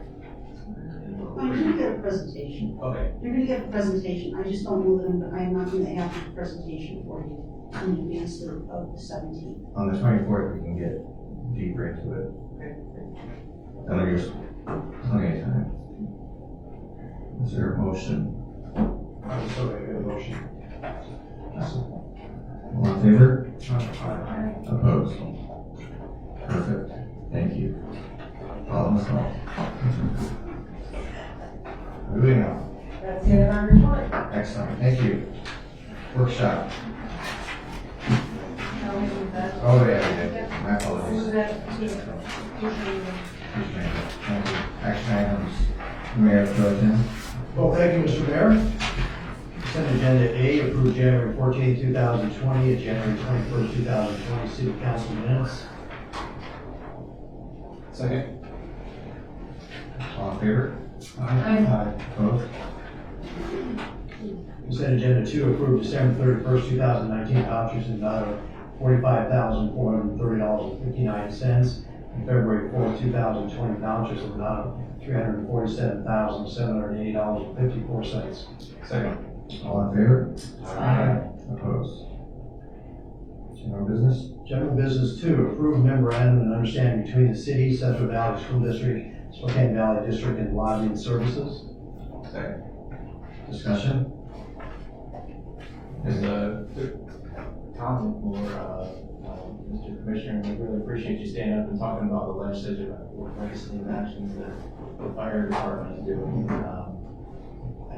Well, you're gonna get a presentation. Okay. You're gonna get a presentation, I just don't know that I'm not gonna have a presentation for you in advance of the 17th. On the 24th, we can get deeper into it. Okay. That'll give us plenty of time. Is there a motion? I'm sorry, I got a motion. All in favor? Aye. Opposed? Perfect. Thank you. Problem solved. Moving on. That's it on our report. Excellent. Thank you. Workshop. No, we did that. Oh, yeah, we did. My Move apologies. that to usually. Thank you. Action items. Mayor Pro Tem. Well, thank you, Mr. Mayor. Consent agenda A, approved January 14, 2020, and January 21st, 2020 city council minutes. Second. All in favor? Aye. Opposed? Consent agenda 2, approved December 31st, 2019 vouchers in the amount of $45,430.59, and February 4th, 2020 vouchers in the amount of $347,780.54. Second. All in favor? Aye. Opposed? General business? General business 2, approved memorandum and understanding between the city, Central Valley School District, Spokane Valley District, and lodging services. Second. Discussion? As a comment for, Mr. Commissioner, we really appreciate you standing up and talking about the legislative actions that the fire department is doing. I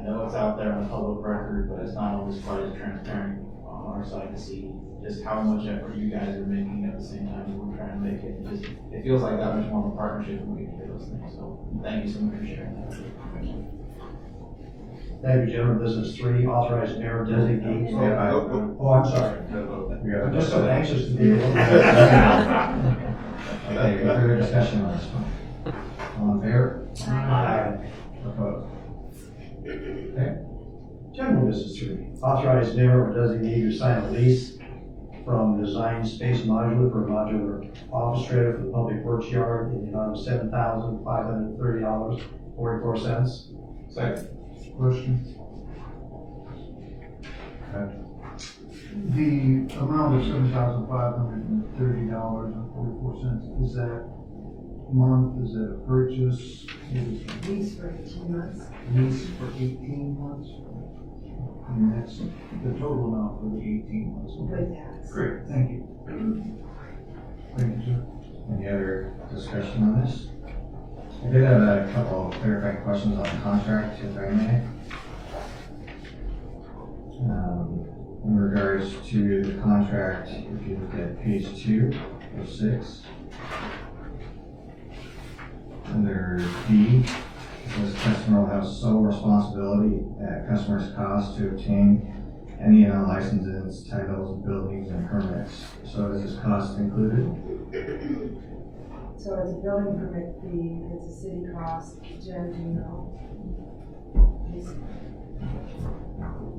know it's out there on public record, but it's not always quite as transparent on our side to see just how much effort you guys are making at the same time that we're trying to make it. It feels like that much more of a partnership when we can do those things. So thank you so much for sharing that. Thank you. General business 3, authorized mayor designate. Oh, I'm sorry. I'm just so anxious to be able Okay, any further discussion on this one? All in favor? Aye. Opposed? Okay. General business 3, authorized mayor or designee to sign a lease from Design Space Modular for a modular office trailer for the public works yard in the amount of $7,530.44. Second. Question? The amount of $7,530.44, is that month, is that a purchase? Lease for 18 months. Lease for 18 months? And that's the total amount for the 18 months. With that. Great, thank you. Thank you, sir. Any other discussion on this? I did have a couple of clarifying questions on the contract, if I may. In regards to the contract, if you look at page 2 of 6, under D, it says customer will have sole responsibility at customer's cost to obtain any and all licenses, titles, buildings, and permits. So is this cost included? So it's a building permit fee, it's a city cost, Jen, do you know?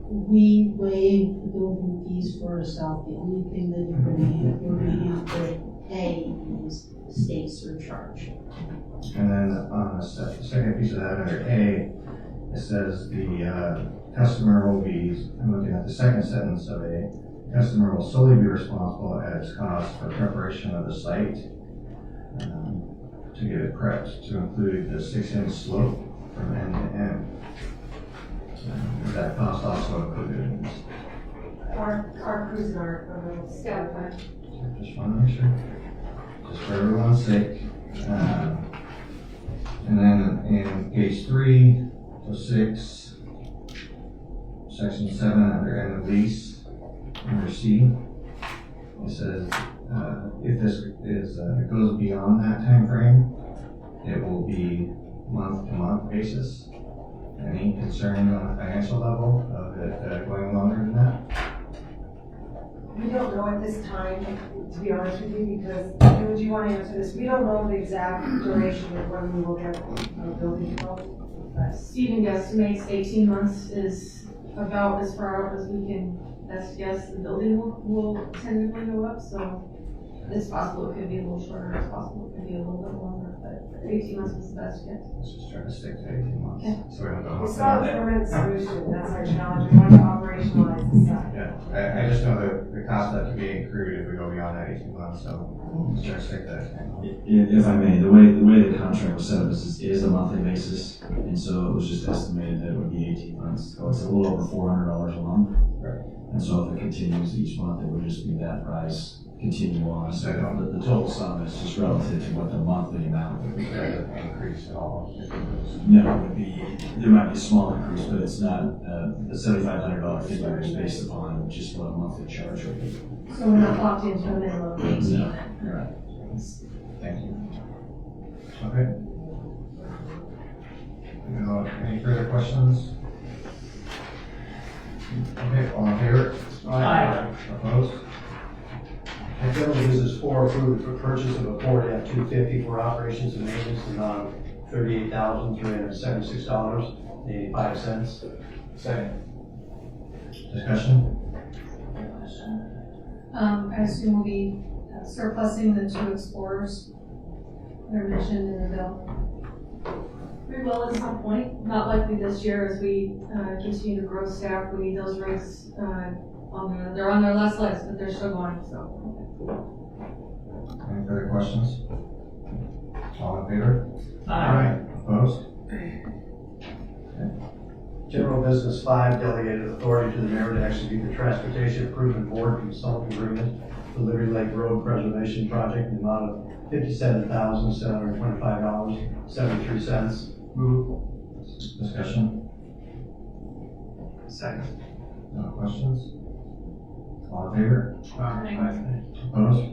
We waive the building fees for ourselves. The only thing that you're gonna have to pay is the state surcharge. And then on the second piece of that, under A, it says the customer will be, I'm looking at the second sentence of A, customer will solely be responsible at its cost for preparation of the site to get it prepped to include the 6-inch slope from end to end. Is that cost also included in this? Our crews and our staff, Just want to make sure, just for everyone's sake. And then in page 3, so 6, section 7, under end of lease, under C, it says if this is goes beyond that time frame, it will be month-to-month basis. Any concern on the financial level of it going longer than that? we don't know at this time, to be honest with you, because, would you want to answer this? We don't know the exact duration of when we will get a building built. Stephen guesstimates 18 months is about as far out as we can best guess the building will tentatively go up, so it's possible it could be a little shorter, it's possible it could be a little bit longer, but 18 months was the best guess. Let's just try to stick to 18 months. Okay. So we don't go. We still have a permanent solution, that's our challenge, we want to operationalize this side. Yeah, I just know the cost that could be accrued if we go beyond that 18 months, so let's try to stick to that. If I may, the way the contract was set up is a monthly basis, and so it was just estimated that it would be 18 months. So it's a little over $400 a month. Right. And so if it continues each month, it would just be that price continue on. So the total sum is just relative to what the monthly amount would be. Increase at all. No, it would be, there might be a small increase, but it's not, the $7,500 figure is based upon just what a monthly charge would be. So we're not locked into a minimum of 18. No, you're right. Thank you. Okay. Any further questions? Okay, all in favor? Aye. Opposed? General business 4, approved for purchase of a Ford F-250 for operations and maintenance in the amount of $38,376.85. Second. Discussion? I assume we'll be surplusing the 2 Explorers that are mentioned in the bill. We will at some point, not likely this year as we continue to grow staff. We need those rigs they're on their last legs, but they're still going, so. Any further questions? All in favor? Aye. Opposed? General business 5, delegated authority to the mayor to execute the Transportation Improvement Board consultant agreement for Liberty Lake Road Preservation Project in the amount of $57,725.73. Move. Discussion? Second. No questions? All in favor? Aye. Opposed?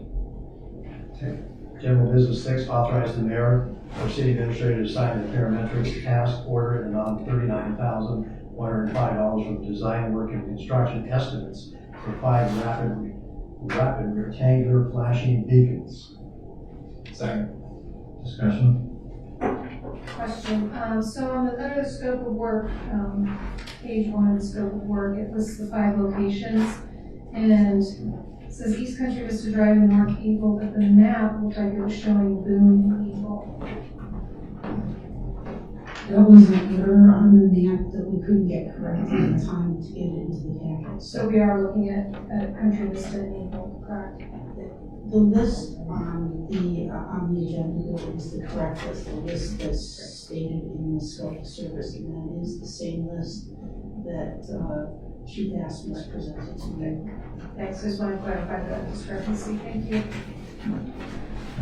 General business 6, authorize the mayor or city administrator to sign the parametric task order in the amount of $39,105 for the design work and construction estimates for 5 rapid rectangular flashing beacons. Second. Discussion? Question, so on the, under the scope of work, page 1 of the scope of work, it lists the 5 locations, and it says East Country Vista Drive in North Eagle, but the map looked like it was showing Boone and Eagle. That was an error on the map that we couldn't get corrected in time to get it into the packet. So we are looking at Country Vista and Eagle, correct? The list on the agenda is the correct list, the list that's stated in the scope of service, and that is the same list that Chief Asmus presented to me. Thanks, just want to clarify that discrepancy, thank you. I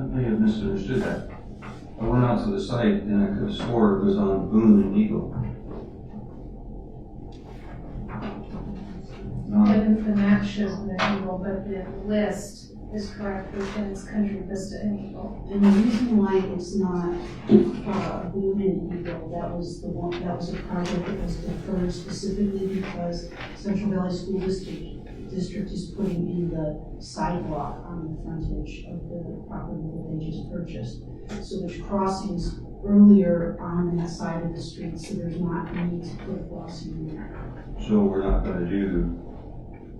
may have misunderstood that. I went out to the site and I could have swore it was on Boone and Eagle. Yeah, the map shows the Eagle, but the list is correct, which is Country Vista and Eagle. And the reason why it's not, Bloom and Eagle, that was a project that was deferred specifically because Central Valley School District is putting in the sidewalk on the frontage of the property that they just purchased. So there's crossings earlier on that side of the street, so there's not need to put a crossing in there. So we're not gonna do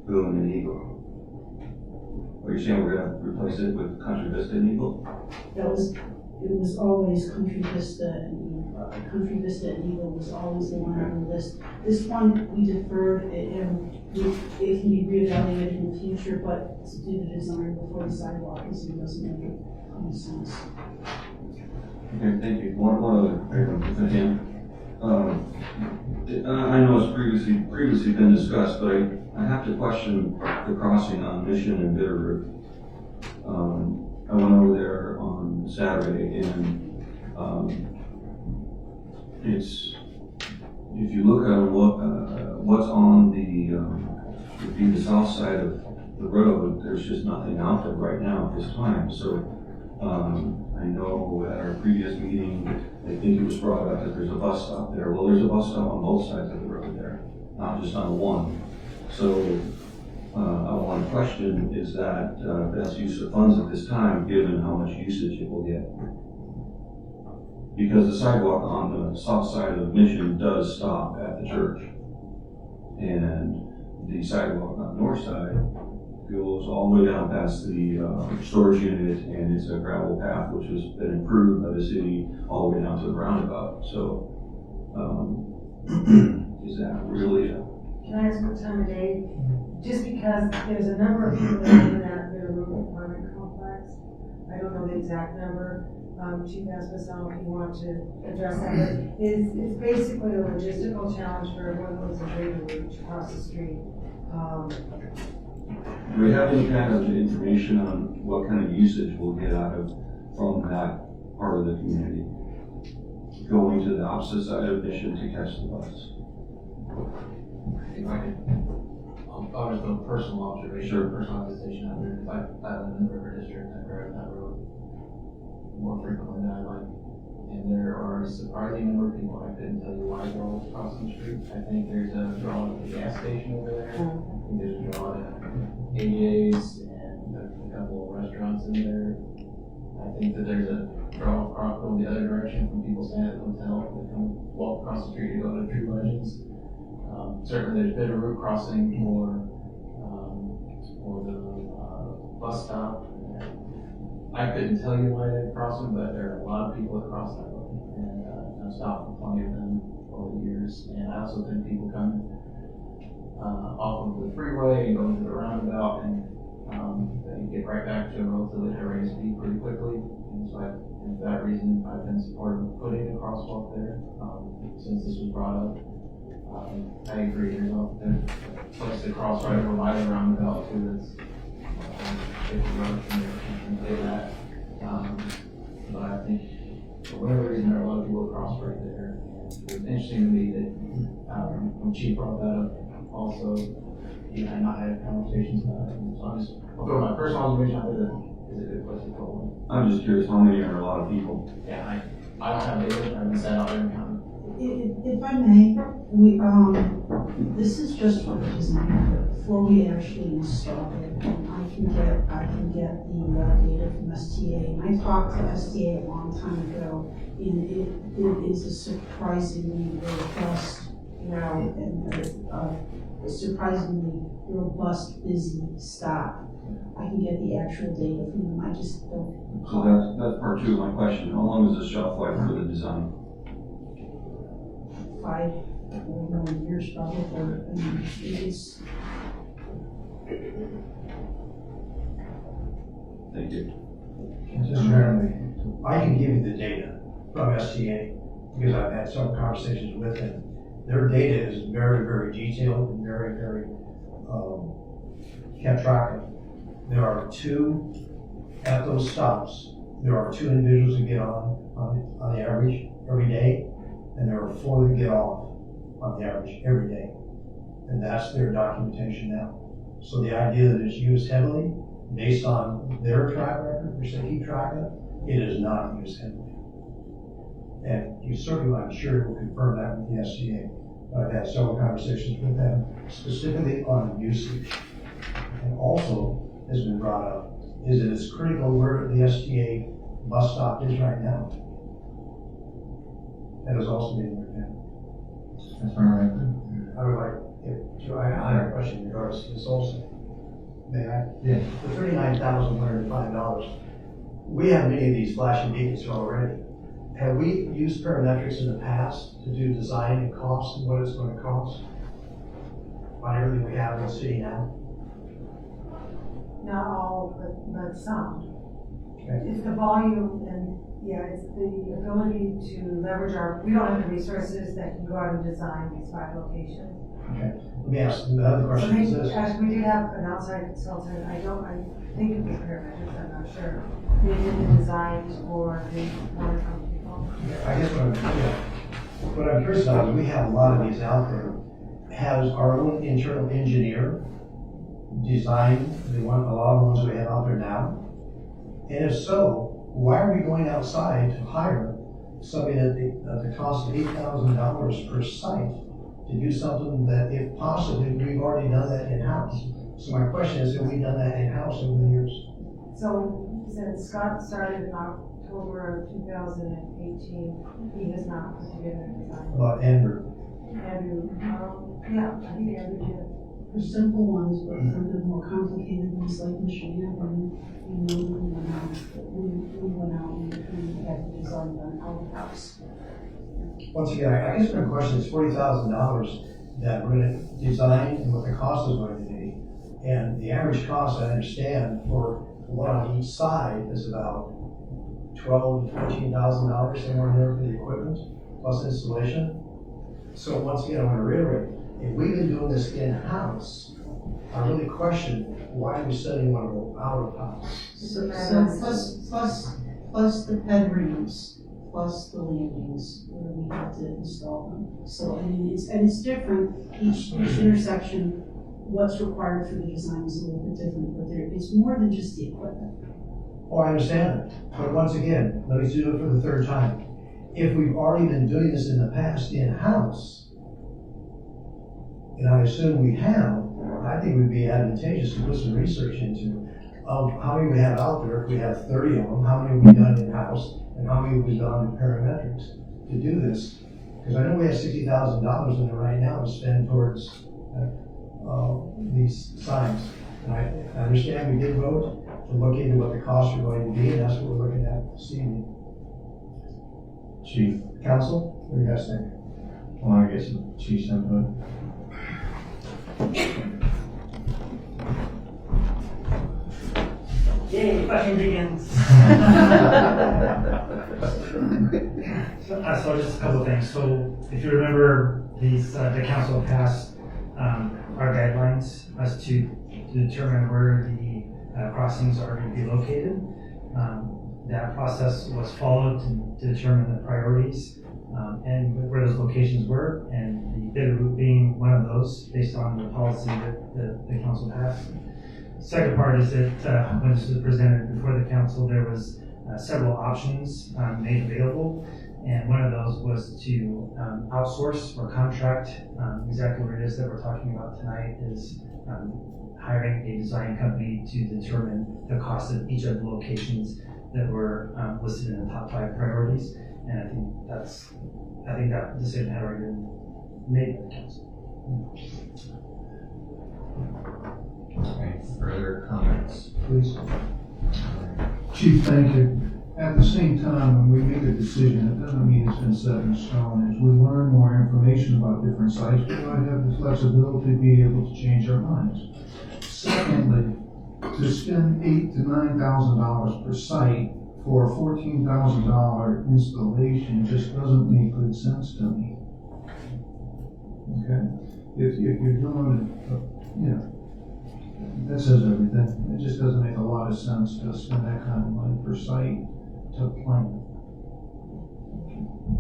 Boone and Eagle? Are you saying we're gonna replace it with Country Vista and Eagle? It was always Country Vista and Eagle was always the one on the list. This one, we deferred, and it can be reevaluated in the future, but to do the design before the sidewalk is, it doesn't make any sense. Okay, thank you. One other thing. I know it's previously been discussed, but I have to question the crossing on Mission and Bitterroot. I went over there on Saturday, and it's, if you look at what's on the south side of the road, there's just nothing out there right now at this time. So I know at our previous meeting, I think it was brought up that there's a bus stop there. Well, there's a bus stop on both sides of the road there, not just on one. So I want to question, is that best use of funds at this time, given how much usage it will get? Because the sidewalk on the south side of Mission does stop at the church. And the sidewalk on the north side goes all the way down past the storage unit, and it's a gravel path which has been improved by the city all the way down to the roundabout. So is that really a... Can I ask what time of day? Just because there's a number of people that live in that Bitterroot apartment complex. I don't know the exact number. Chief Asmus, I don't know if you want to address that, but it's basically a logistical challenge for everyone who lives in Bitterroot across the street. Do we have any kind of information on what kind of usage we'll get from that part of the community? Going to the opposite side of Mission to catch the bus? If I could, I'll just do a personal observation, personal observation out there. I live in the River District, I drive that road more frequently than I like. And there are a surprising number of people, I couldn't tell you why they're all crossing the street. I think there's a draw at the gas station over there. I think there's a draw at AJ's and a couple of restaurants in there. I think that there's a draw going the other direction from people staying at the hotel that come walk across the street to go to True Legends. Certainly there's Bitterroot crossing for the bus stop. I couldn't tell you why they're crossing, but there are a lot of people that cross that road, and I've stopped for plenty of them over the years. And I also think people come off of the freeway and go into the roundabout, and they get right back to a relatively high rate of speed pretty quickly. And so for that reason, I've been supportive of putting a crosswalk there since this was brought up. I agree, there's a place to cross right over by the roundabout too. That's if the road can do that. But I think for whatever reason, there are a lot of people across right there. It was interesting to me that when Chief brought that up, also, he and I not had conversations about it. So I'll go my personal observation out there that is a good place to go. I'm just curious, how many are a lot of people? Yeah, I don't have data, I haven't sat out there and counted. If I may, this is just for the design, before we actually install it, I can get the data from STA. And I talked to STA a long time ago, and it is a surprisingly robust route and a surprisingly robust, busy stop. I can get the actual data from them, I just don't. So that's part two of my question. How long is the shelf life for the design? 5 or more years probably. I mean, it's. Thank you. Mr. Chairman, I can give you the data from STA because I've had some conversations with them. Their data is very, very detailed and very, very kept track of. There are 2 at those stops. There are 2 individuals that get on the average every day, and there are 4 that get off on the average every day. And that's their documentation now. So the idea that it's used heavily based on their track record, which they keep track of, it is not used heavily. And you certainly, I'm sure, will confirm that with the STA. I've had several conversations with them specifically on usage. And also, has been brought up, is it as critical where the STA bus stop is right now? That is also being looked at. That's all right. I would like, I have a question in regards to this also. May I? Yeah. The $39,105, we have many of these flashing beacons already. Have we used parametrics in the past to do design and cost and what it's going to cost? On everything we have in the city now? Not all, but some. Okay. It's the volume and, yeah, it's the ability to leverage we don't have the resources that can go out and design these 5 locations. Okay. Let me ask the other So question. Is maybe, this? as we did have an outside consultant, I think it was parametrics, I'm not sure. They did the designs for the waterfront people. I guess what I'm curious about is we have a lot of these out there. Has our own internal engineer designed a lot of the ones we have out there now? And if so, why are we going outside to hire somebody at the cost of $8,000 per site to do something that, if possibly, we've already done that in-house? So my question is, have we done that in-house over the years? So since Scott started in October of 2018, he has not put together a design. About Andrew. Andrew, yeah, I think Andrew did. For simple ones, but for the more complicated ones like Michigan, we went out and we had the design done out of house. Once again, I guess my question is $40,000 that we're going to design and what the cost is going to be. And the average cost, I understand, for one on each side is about $12,000 to $14,000, somewhere in there for the equipment, plus installation. So once again, I want to reiterate, if we've been doing this in-house, I really question why we suddenly want to go out of house. So plus the ped ramps, plus the landings where we have to install them. So I mean, it's different, each intersection, what's required for the design is a little bit different, but it's more than just the equipment. Oh, I understand that. But once again, let me do it for the third time. If we've already been doing this in the past in-house, and I assume we have, I think it would be advantageous to put some research into of how many we have out there. If we have 30 of them, how many have we done in-house, and how many have we done in parametrics to do this? Because I know we have $60,000 in there right now to spend towards these signs. And I understand we did vote to look into what the costs are going to be, and that's what we're looking at this evening. Chief, Council, what do you guys think? I want to get some chief's input. Yay, question begins. So just a couple of things. So if you remember, the council passed our guidelines as to determine where the crossings are going to be located. That process was followed to determine the priorities and where those locations were, and the bidder route being one of those based on the policy that the council passed. Second part is that when this was presented before the council, there was several options made available, and one of those was to outsource or contract. Exactly what it is that we're talking about tonight is hiring a design company to determine the cost of each of the locations that were listed in the top 5 priorities, and I think that decision had already been made by the council. Any further comments? Please. Chief, thank you. At the same time, when we make a decision, it doesn't mean it's been set in stone. As we learn more information about different sites, we might have the flexibility to be able to change our minds. Secondly, to spend $8,000 to $9,000 per site for a $14,000 installation just doesn't make good sense to me. Okay? If you're doing it, that says everything. It just doesn't make a lot of sense to spend that kind of money per site to plan.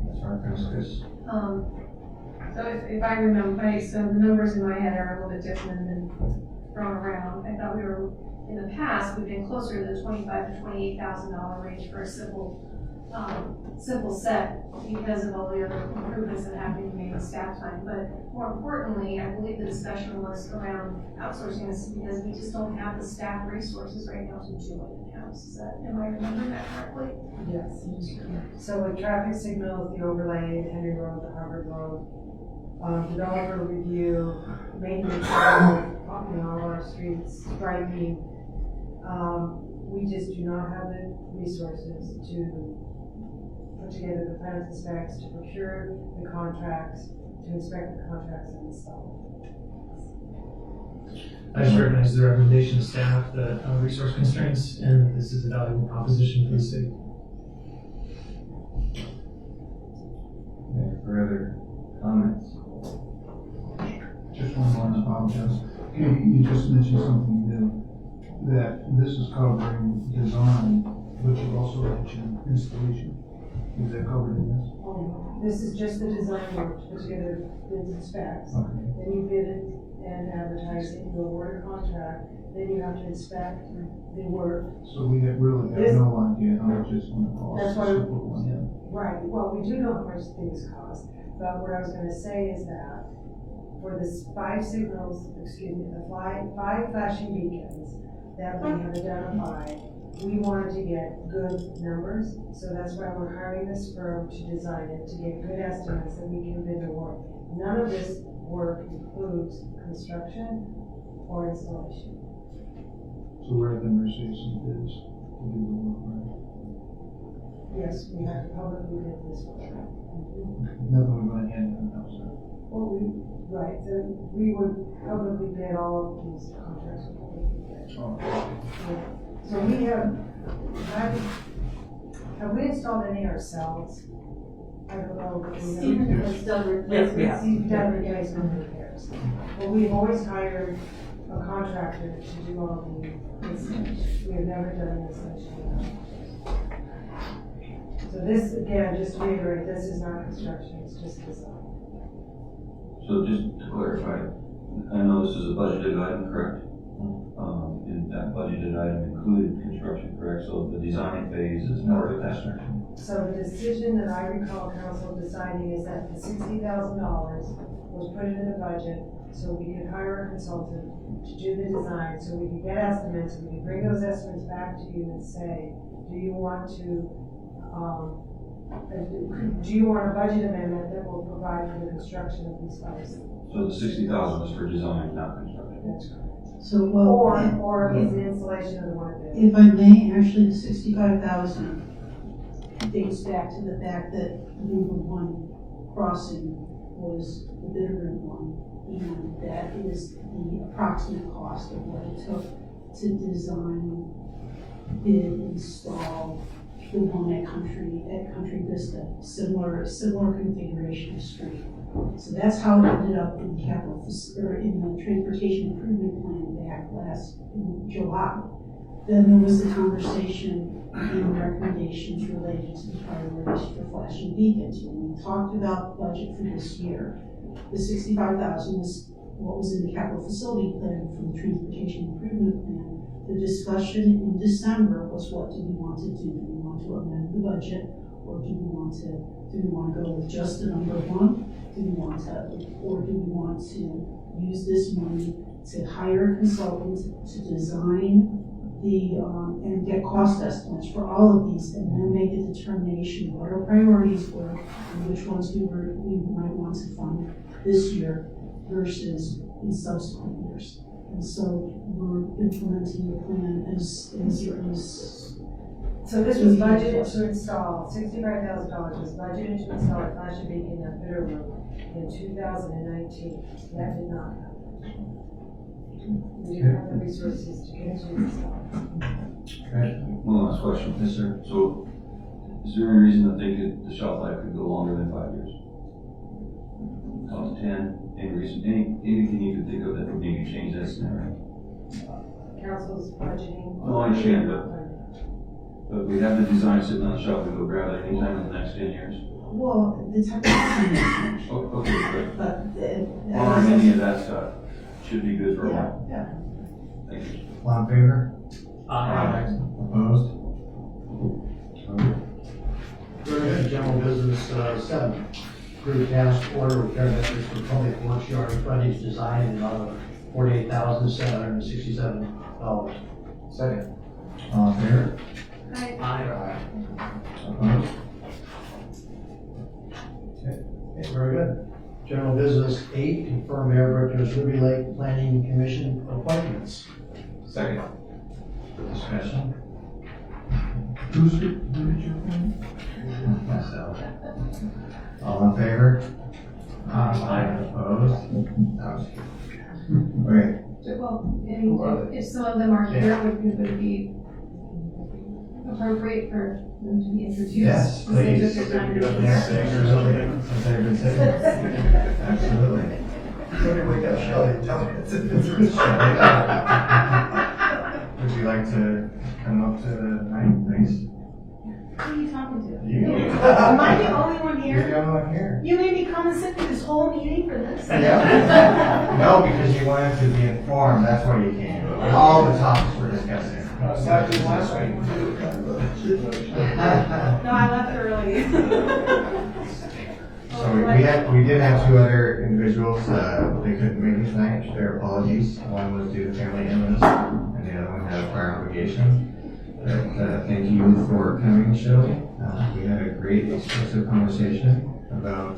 That's our Chris. So if I remember, so the numbers in my head are a little bit different than thrown around. I thought we were in the past, we've been closer to the $25,000 to $28,000 range for a simple set because of all the other improvements that have been made in staff time. But more importantly, I believe the discussion was around outsourcing this because we just don't have the staff resources right now to do it in-house. Am I remembering that correctly? Yes. So with traffic signals, the overlay, the Henry Road, the Harvard Road, developer review, maintenance of all our streets, striping, we just do not have the resources to put together the plans and specs, to procure the contracts, to inspect the contracts and install. I just recognize the recommendation of staff that resource constraints, and this is a valuable proposition for the city. Any further comments? Just one more, apologize. You just mentioned something new, that this is covering design, but you also mentioned installation. Is that covered in this? This is just the design work, to put together bids and specs. Okay. Then you bid it and advertise it, you award a contract, then you have to inspect the work. So we really have no idea how much it's going to cost. That's why to put one in. Right, well, we do know how much things cost, but what I was gonna say is that for the 5 signals, the 5 flashing beacons that we have identified, we wanted to get good numbers, so that's why we're hiring this firm to design it, to get good estimates that we can bid the work. None of this work includes construction or installation. So rather than receive some bids to do the work, right? Yes, we have to publicly bid this work. Nothing we're going to hand them outside. Well, right, so we would publicly bid all of these contracts. Oh. So we have we installed any ourselves? I don't know. Stephen has done replacements. Steve done replacement repairs. Well, we've always hired a contractor to do all the installation. We have never done an installation. So this, again, just to reiterate, this is not construction, it's just design. So just to clarify, I know this is a budgeted item, correct? And that budgeted item included construction, correct? So the design phase is part of that. So the decision that I recall council deciding is that the $60,000 was put into the budget so we could hire a consultant to do the design, so we could get estimates, we could bring those estimates back to you and say, do you want a budget amendment that will provide for the construction of these sites? So the 60,000 is for design, not construction. That's correct. So, well, Or is the installation of the one bid? if I may, actually, the 65,000 dates back to the fact that number 1 crossing was the bidder one, and that is the approximate cost of what it took to design, bid, install the one at Country Vista, similar configuration of street. So that's how it ended up in in the transportation improvement plan back in July. Then there was the conversation and recommendations related to the priorities for flashing beacons. When we talked about the budget for this year, the 65,000 was what was in the capital facility plan for the transportation improvement plan. The discussion in December was, what do we want to do? Do we want to amend the budget, or do we want to go with just the number 1? Do we want to use this money to hire a consultant to design and get cost estimates for all of these, and then make a determination what our priorities were and which ones we might want to fund this year versus in subsequent years. And so we're implementing the plan as So this was budgeted to install, $65,000 was budgeted to install a flashing beacon at Bitter Road in 2019. That did not happen. We didn't have the resources to continue to install. Okay. One last question. Yes, sir. So is there any reason to think that the shelf life could go longer than 5 years? Up to 10? Any reason? Anything you could think of that would maybe change that scenario? Council's budgeting. No, I understand, but we have the design sitting on the shelf, we go grab it anytime in the next 10 years. well, the technology may change. Oh, okay, great. But Or any of that stuff should be good for a while. yeah. Thank you. All in favor? Opposed? Very good. General business, 7. Approve task order repair measures for public works yard frontage design in the amount of $48,767. Second. All in favor? Aye. Opposed? Okay, very good. General business 8, confirm Mayor Brickner's Ruby Lake Planning Commission appointments. Second. Discussion? Who did you appoint? Myself. All in favor? Opposed? Okay, Well, if some of them are here, would it be appropriate for them to be introduced? Yes, Since they please. took their time to Get up be and here? sing or something. Since they've been sitting. Absolutely. Somebody wake up Shelley and tell me it's Would you like to come up to the mic, please? Who are you talking to? You. Am I the only one You're here? the only one here. You made me come and sit through this whole meeting for this? Yeah. No, because you wanted to be informed, that's why you came. All the topics we're discussing. Exactly last week. No, I left early. So we did have 2 other individuals, they couldn't make it tonight, their apologies. One was due to family illness, and the other one had a prior obligation. But, thank you for coming, Shelley. We had a great expressive conversation about,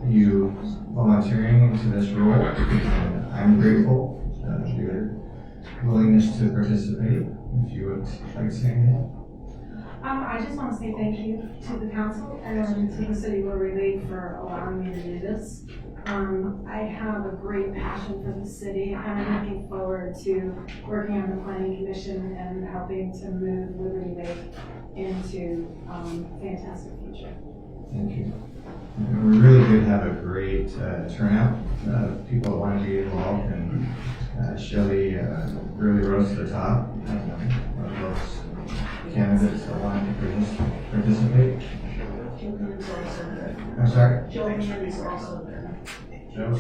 you volunteering into this role. And I'm grateful, for your willingness to participate. If you would like to say anything. I just want to say thank you to the council and to the city of Little Lake for allowing me to do this. I have a great passion for the city, and I'm looking forward to working on the planning commission and helping to move Liberty Lake into a fantastic future. Thank you. And we really did have a great turnout. People that wanted to get involved, and Shelley really rose to the top. One of those candidates that wanted to participate. I'm sorry? Joe Mann is also there. Joe,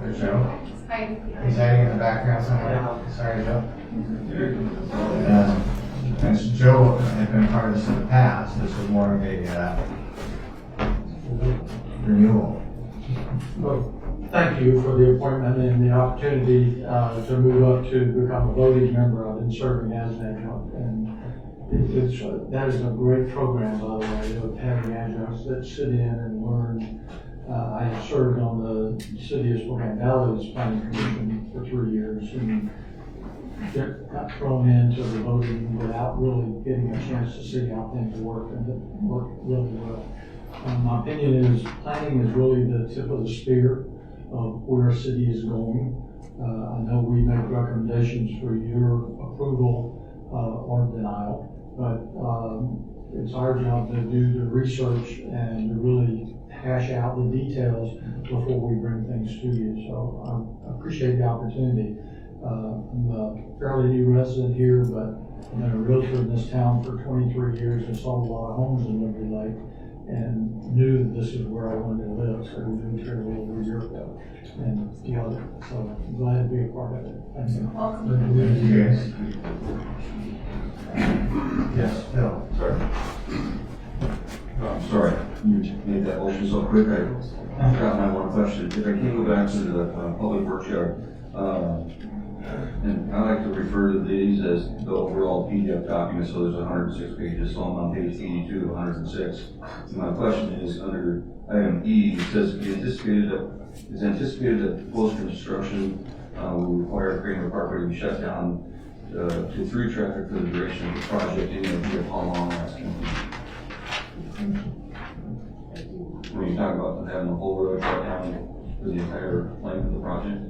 there's Joe. Hi. He's hiding in the background somewhere. Sorry, Joe. And Joe had been part of this in the past. This was more of a renewal. Well, thank you for the appointment and the opportunity to move up to become a voting member. I've been serving as an adjunct, and that is a great program, by the way, of having adjuncts that sit in and learn. I have served on the City of Spokane Valley's Planning Commission for 3 years and got thrown into the voting without really getting a chance to see how things work, and it worked really well. My opinion is planning is really the tip of the spear of where a city is going. I know we make recommendations for your approval or denial, but it's our job to do the research and to really hash out the details before we bring things to you. So I appreciate the opportunity. I'm a fairly new resident here, but I've been a realtor in this town for 23 years and sold a lot of homes in Liberty Lake, and knew that this is where I wanted to live. So we moved here a little over a year ago and together. So I'm glad to be a part of it. Thank you. Thank you, guys. Yes, Bill. Sorry. I'm sorry, you made that motion so quick, I forgot my one question. If I can go back to the public works yard, and I like to refer to these as the overall PDF document, so there's 106 pages, so I'm on page 82 of 106. And my question is, under item E, it says, it's anticipated that post-construction will require Kramer Parkway to be shut down to through traffic for the duration of the project, any idea of how long that's going to be? When you talk about having the whole road shut down for the entire length of the project?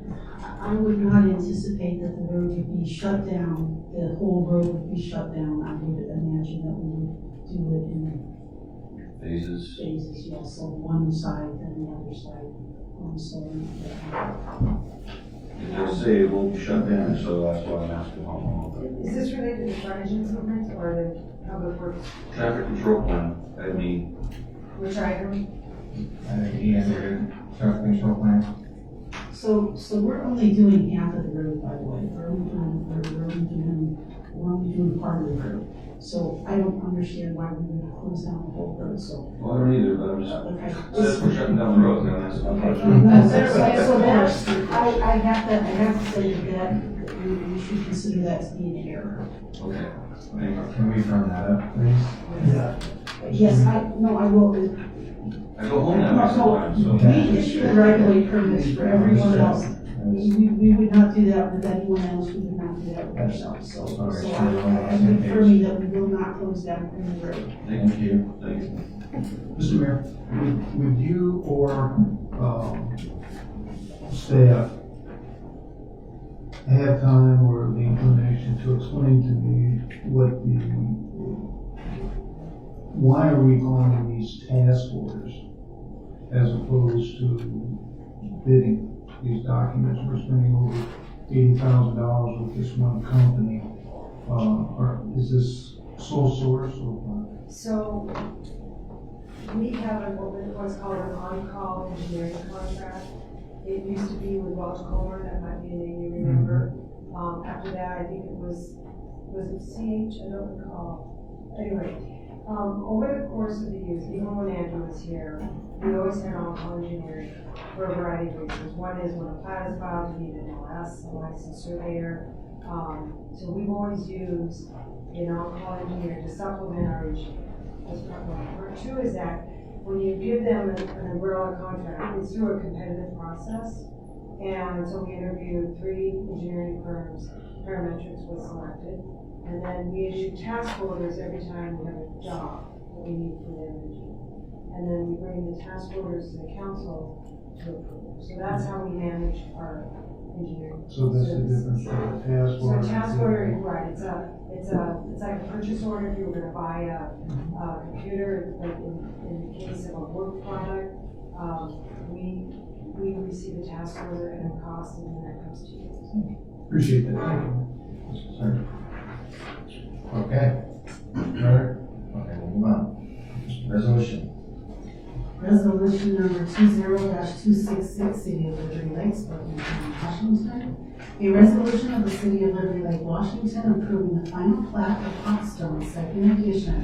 I would not anticipate that the road would be shut down, the whole road would be shut down. I would imagine that we would do it in Phases? phases, yes, so one side, then the other side. So, It does say it will be shut down, so that's why I'm asking how long. Is this related to frontage improvements or the public works? Traffic control plan, I mean, Which item? I think Ian did traffic control plan. So we're only doing half of the road, by the way. We're only doing we're only doing part of the road. So I don't understand why we would close down the whole road, so. Well, I don't either, but I'm just, Okay. since we're shutting down the road, now that's. Okay, so that's, I have to say that we should consider that to be an error. Okay, thank you. Can we firm that up, please? Yes, I will. I go home that way sometimes, so. We issue regulate permits for everyone else. We would not do that with anyone else, we would not do that with ourselves, so I'm confirming that we will not close down Green Road. Thank you, thank you. Mr. Mayor, would you or, staff have time or the inclination to explain to me why are we calling these task orders as opposed to bidding these documents? We're spending over $80,000 with this one company. Or is this sole source or? So, we have what's called an on-call engineering contract. It used to be with Welch Coleman, that might be a name you remember. After that, I think it was it CH? I don't recall. Anyway, over the course of the years, even when Andrew was here, we always had on-call engineering for a variety of reasons. One is when a plat is filed, you need an LS, a licensed surveyor. So we've always used an on-call engineer to supplement our engineer. That's part one. Part two is that when you give them an umbrella contract, it's through a competitive process. And so we interviewed 3 engineering firms, Parametrics was selected. And then we issue task orders every time we have a job that we need for them to do. And then we bring the task orders to the council to approve. So that's how we manage our engineering. So that's the difference from a task So order. a task order, right, it's like a purchase order if you were gonna buy a computer, like in the case of a work product, we receive a task order and a cost, and then that comes to you. Appreciate that, thank you. Sir. Okay. Further? Okay, we'll move on. Resolution. Resolution number 20-266, City of Liberty Lakes, Spokane County, Washington. A resolution of the City of Liberty Lake, Washington, approving the final plat of Hotstone, second edition,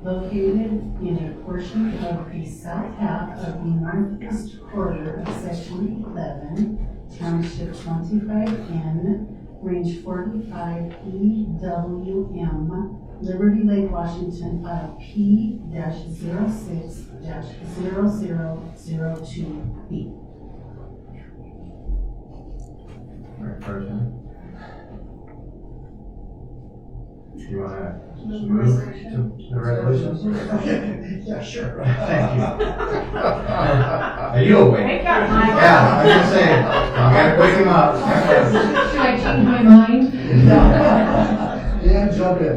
located in a portion of the south half of the northeast quarter of section 11, township 25N, range 45 EWM, Liberty Lake, Washington, file P-06-0002B. Right, President. Do you want to move to the resolution? Yeah, sure. Thank you. Are you awake? Wake up, Mike. Yeah, I was just saying, I gotta wake him up. Should I change my mind? Yeah, jump in.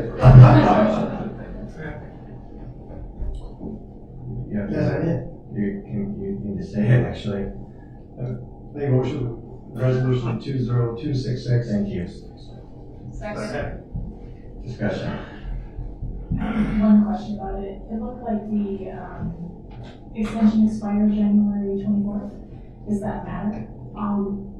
You have to That's say it. it. You need to say it, actually. Make a motion, resolution 20266. Thank you. Second. Discussion. One question about it. It looked like the extension expired January 24th. Does that matter?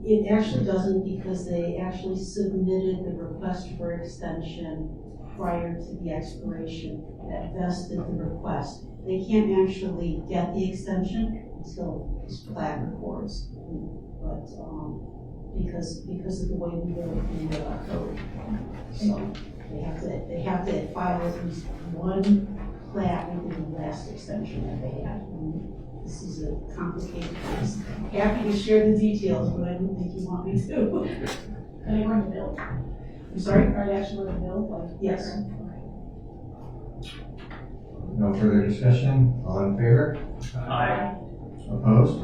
It actually doesn't, because they actually submitted the request for extension prior to the expiration that vested the request. They can't actually get the extension until this plat records, but because of the way we wrote the code. So they have to file at least one plat within the last extension that they had. This is a complicated case. Happy to share the details, but I don't think you want me to. Are they going to build? I'm sorry? Are they actually going to build? Like, Yes. No further discussion? All in favor? Aye. Opposed?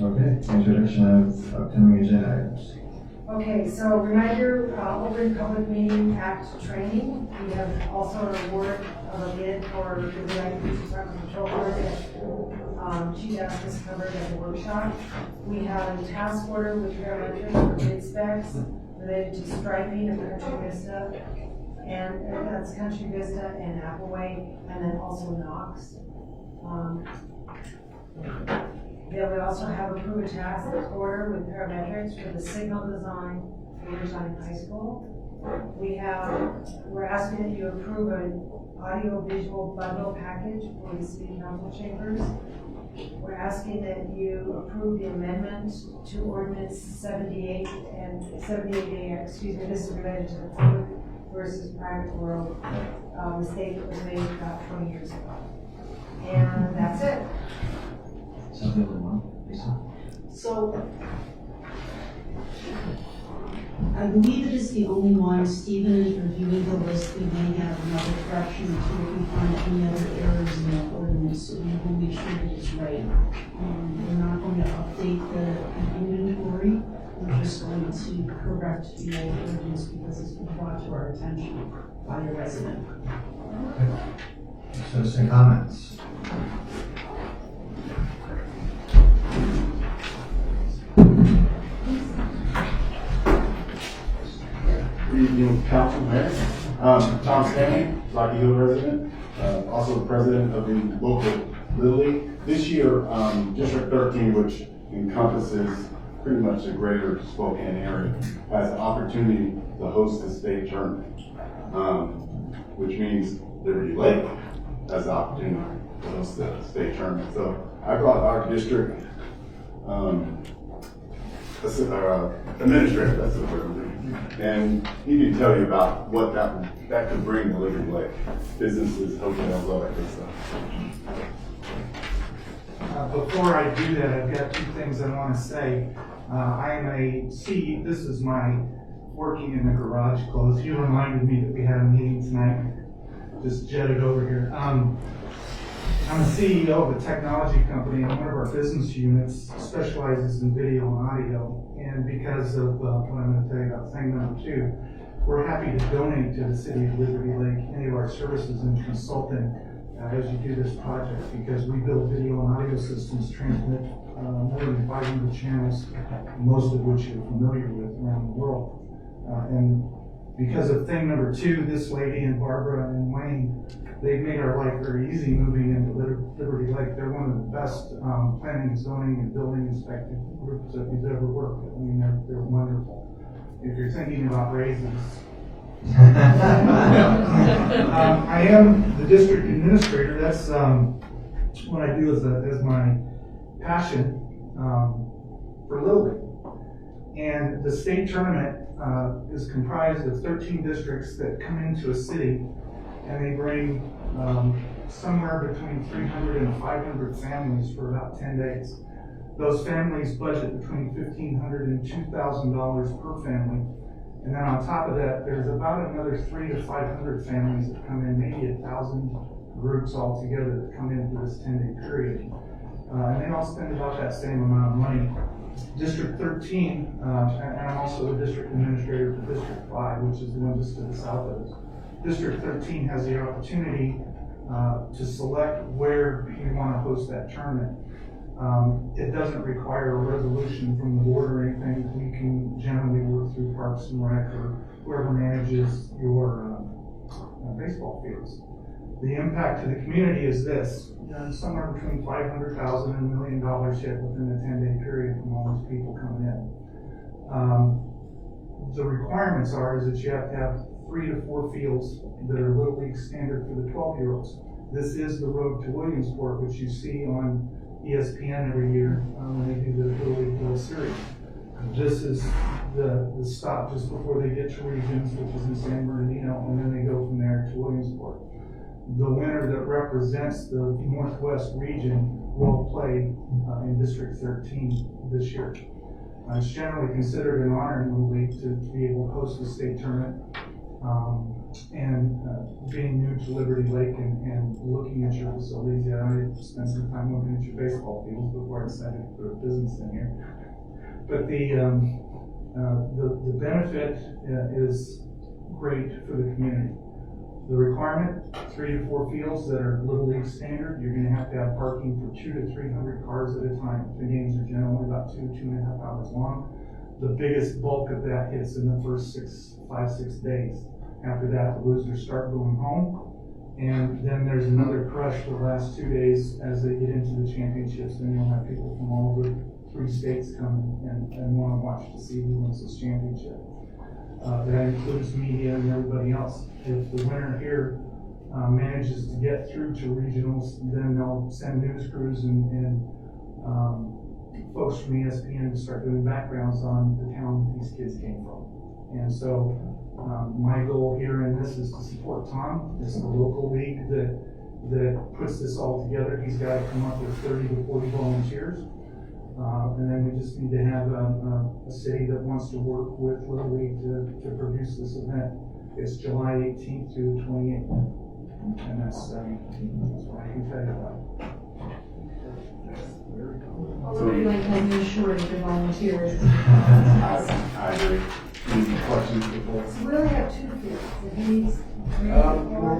Okay, introduction of upcoming agenda items. Okay, so reminder, Open Public Meeting Act training. We have also an award of a bid for the United Department Control Board that Chief Justice covered at the workshop. We have a task order with parametrics for bid specs related to striping of Country Vista, and that's Country Vista and Appleway, and then also Knox. Yeah, we also have approved a task order with parametrics for the signal design for Ridgeline High School. We're asking that you approve an audio-visual bundle package for the city council chambers. We're asking that you approve the amendment to ordinance 78 and 78A, this is related to the public versus private world mistake that was made about 20 years ago. And that's it. So, I believe it is the only one. Stephen is reviewing the list. We may have another correction or two if we find any other errors in the ordinance, so we will make sure that it's right. We're not going to update the inventory. We're just going to correct the old ordinance because it's been brought to our attention by a resident. Citizen comments. Good evening, Council Mayor. Tom Stanley, Rocky Hill resident, also the president of the local Little League. This year, District 13, which encompasses pretty much the greater Spokane area, has the opportunity to host a state tournament, which means Liberty Lake has the opportunity to host the state tournament. So I brought our district administrator, that's the word, and he can tell you about what that could bring to Liberty Lake, businesses, hotels, all that good stuff. Before I do that, I've got two things I want to say. I am this is my working in the garage clothes. You reminded me that we had a meeting tonight. Just jetted over here. I'm a CEO of a technology company, and one of our business units specializes in video and audio. And because of what I'm going to tell you about thing number 2, we're happy to donate to the city of Liberty Lake any of our services and consulting as you do this project, because we build video and audio systems, transmit more than 500 channels, most of which you're familiar with around the world. And because of thing number 2, this lady and Barbara and Wayne, they've made our life very easy moving into Liberty Lake. They're one of the best planning, zoning, and building inspector groups that we've ever worked with. I mean, they're wonderful. If you're thinking about raises, I am the district administrator. That's what I do as my passion for Little League. And the state tournament is comprised of 13 districts that come into a city, and they bring somewhere between 300 and 500 families for about 10 days. Those families budget between $1,500 and $2,000 per family. And then on top of that, there's about another 300 to 500 families that come in, maybe 1,000 groups altogether that come in for this 10-day period. And they all spend about that same amount of money. District 13, and I'm also the district administrator for District 5, which is the one just to the south of us. District 13 has the opportunity to select where we want to host that tournament. It doesn't require a resolution from the board or anything. We can generally work through Parks and Rec or whoever manages your baseball fields. The impact to the community is this: somewhere between $500,000 and $1 million hit within the 10-day period from all those people coming in. The requirements are is that you have to have 3 to 4 fields that are Little League standard for the 12-year-olds. This is the road to Williamsport, which you see on ESPN every year when they do the Little League World Series. This is the stop just before they get to Regions, which is in San Bernardino, and then they go from there to Williamsport. The winner that represents the Northwest region will play in District 13 this year. It's generally considered an honor in Little League to be able to host the state tournament. Being new to Liberty Lake and looking at your facilities, I spent some time looking at your baseball fields before I decided to put a business in here. But the benefit is great for the community. The requirement, 3 to 4 fields that are Little League standard. You're going to have parking for 200 to 300 cars at a time. The games are generally about 2.5 hours long. The biggest bulk of that hits in the first 5-6 days. After that, the losers start going home. And then there's another crush the last 2 days as they get into the championships. Then you'll have people from all over 3 states come and want to watch to see who wins this championship. That includes media and everybody else. If the winner here manages to get through to regionals, then they'll send news crews and folks from ESPN to start doing backgrounds on the town these kids came from. And so my goal here in this is to support Tom. It's the local league that puts this all together. He's got to come up with 30 to 40 volunteers. And then we just need to have a city that wants to work with Little League to produce this event. It's July 18th through the 28th. And that's what I can tell you about. Although we like having a shortage of volunteers. I agree. Any questions before? So we only have 2 fields, and he's.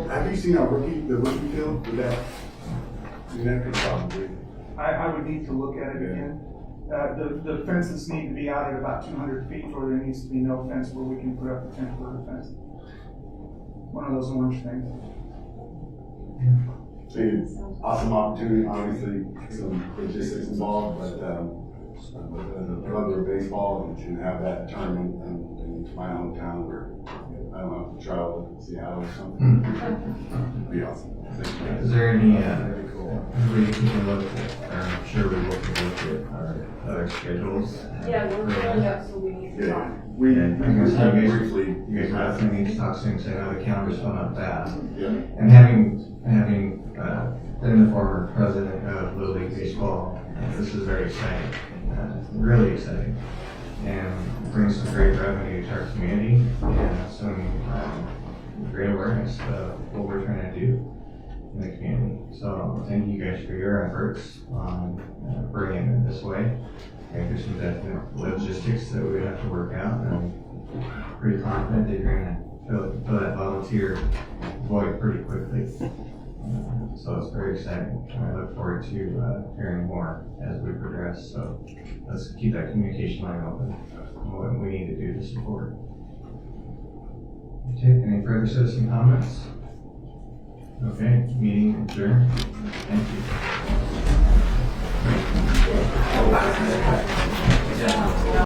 Have you seen the rookie field with that? Probably. I would need to look at it again. The fences need to be out at about 200 feet, or there needs to be no fence where we can put up a temporary fence. One of those orange things. It's awesome opportunity, obviously, some logistics involved, but as a brother of baseball, and have that tournament in my hometown where I don't have to travel to Seattle or something. It'd be awesome. Is there any, we can look at, I'm sure we will look at our other schedules. Yeah, we're going up, so we need to talk. And I guess you guys definitely need to talk soon, because I know the calendar's filling up fast. And having been the former president of Little League Baseball, this is very exciting, really exciting. And brings some great revenue to our community and some great awareness of what we're trying to do in the community. So thank you guys for your efforts on bringing it this way. I think there's some definite logistics that we have to work out, and I'm pretty confident that you're going to fill that volunteer void pretty quickly. So it's very exciting. I look forward to hearing more as we progress. So let's keep that communication line open. What we need to do to support. Okay, any further citizen comments? Okay, meeting adjourned. Thank you.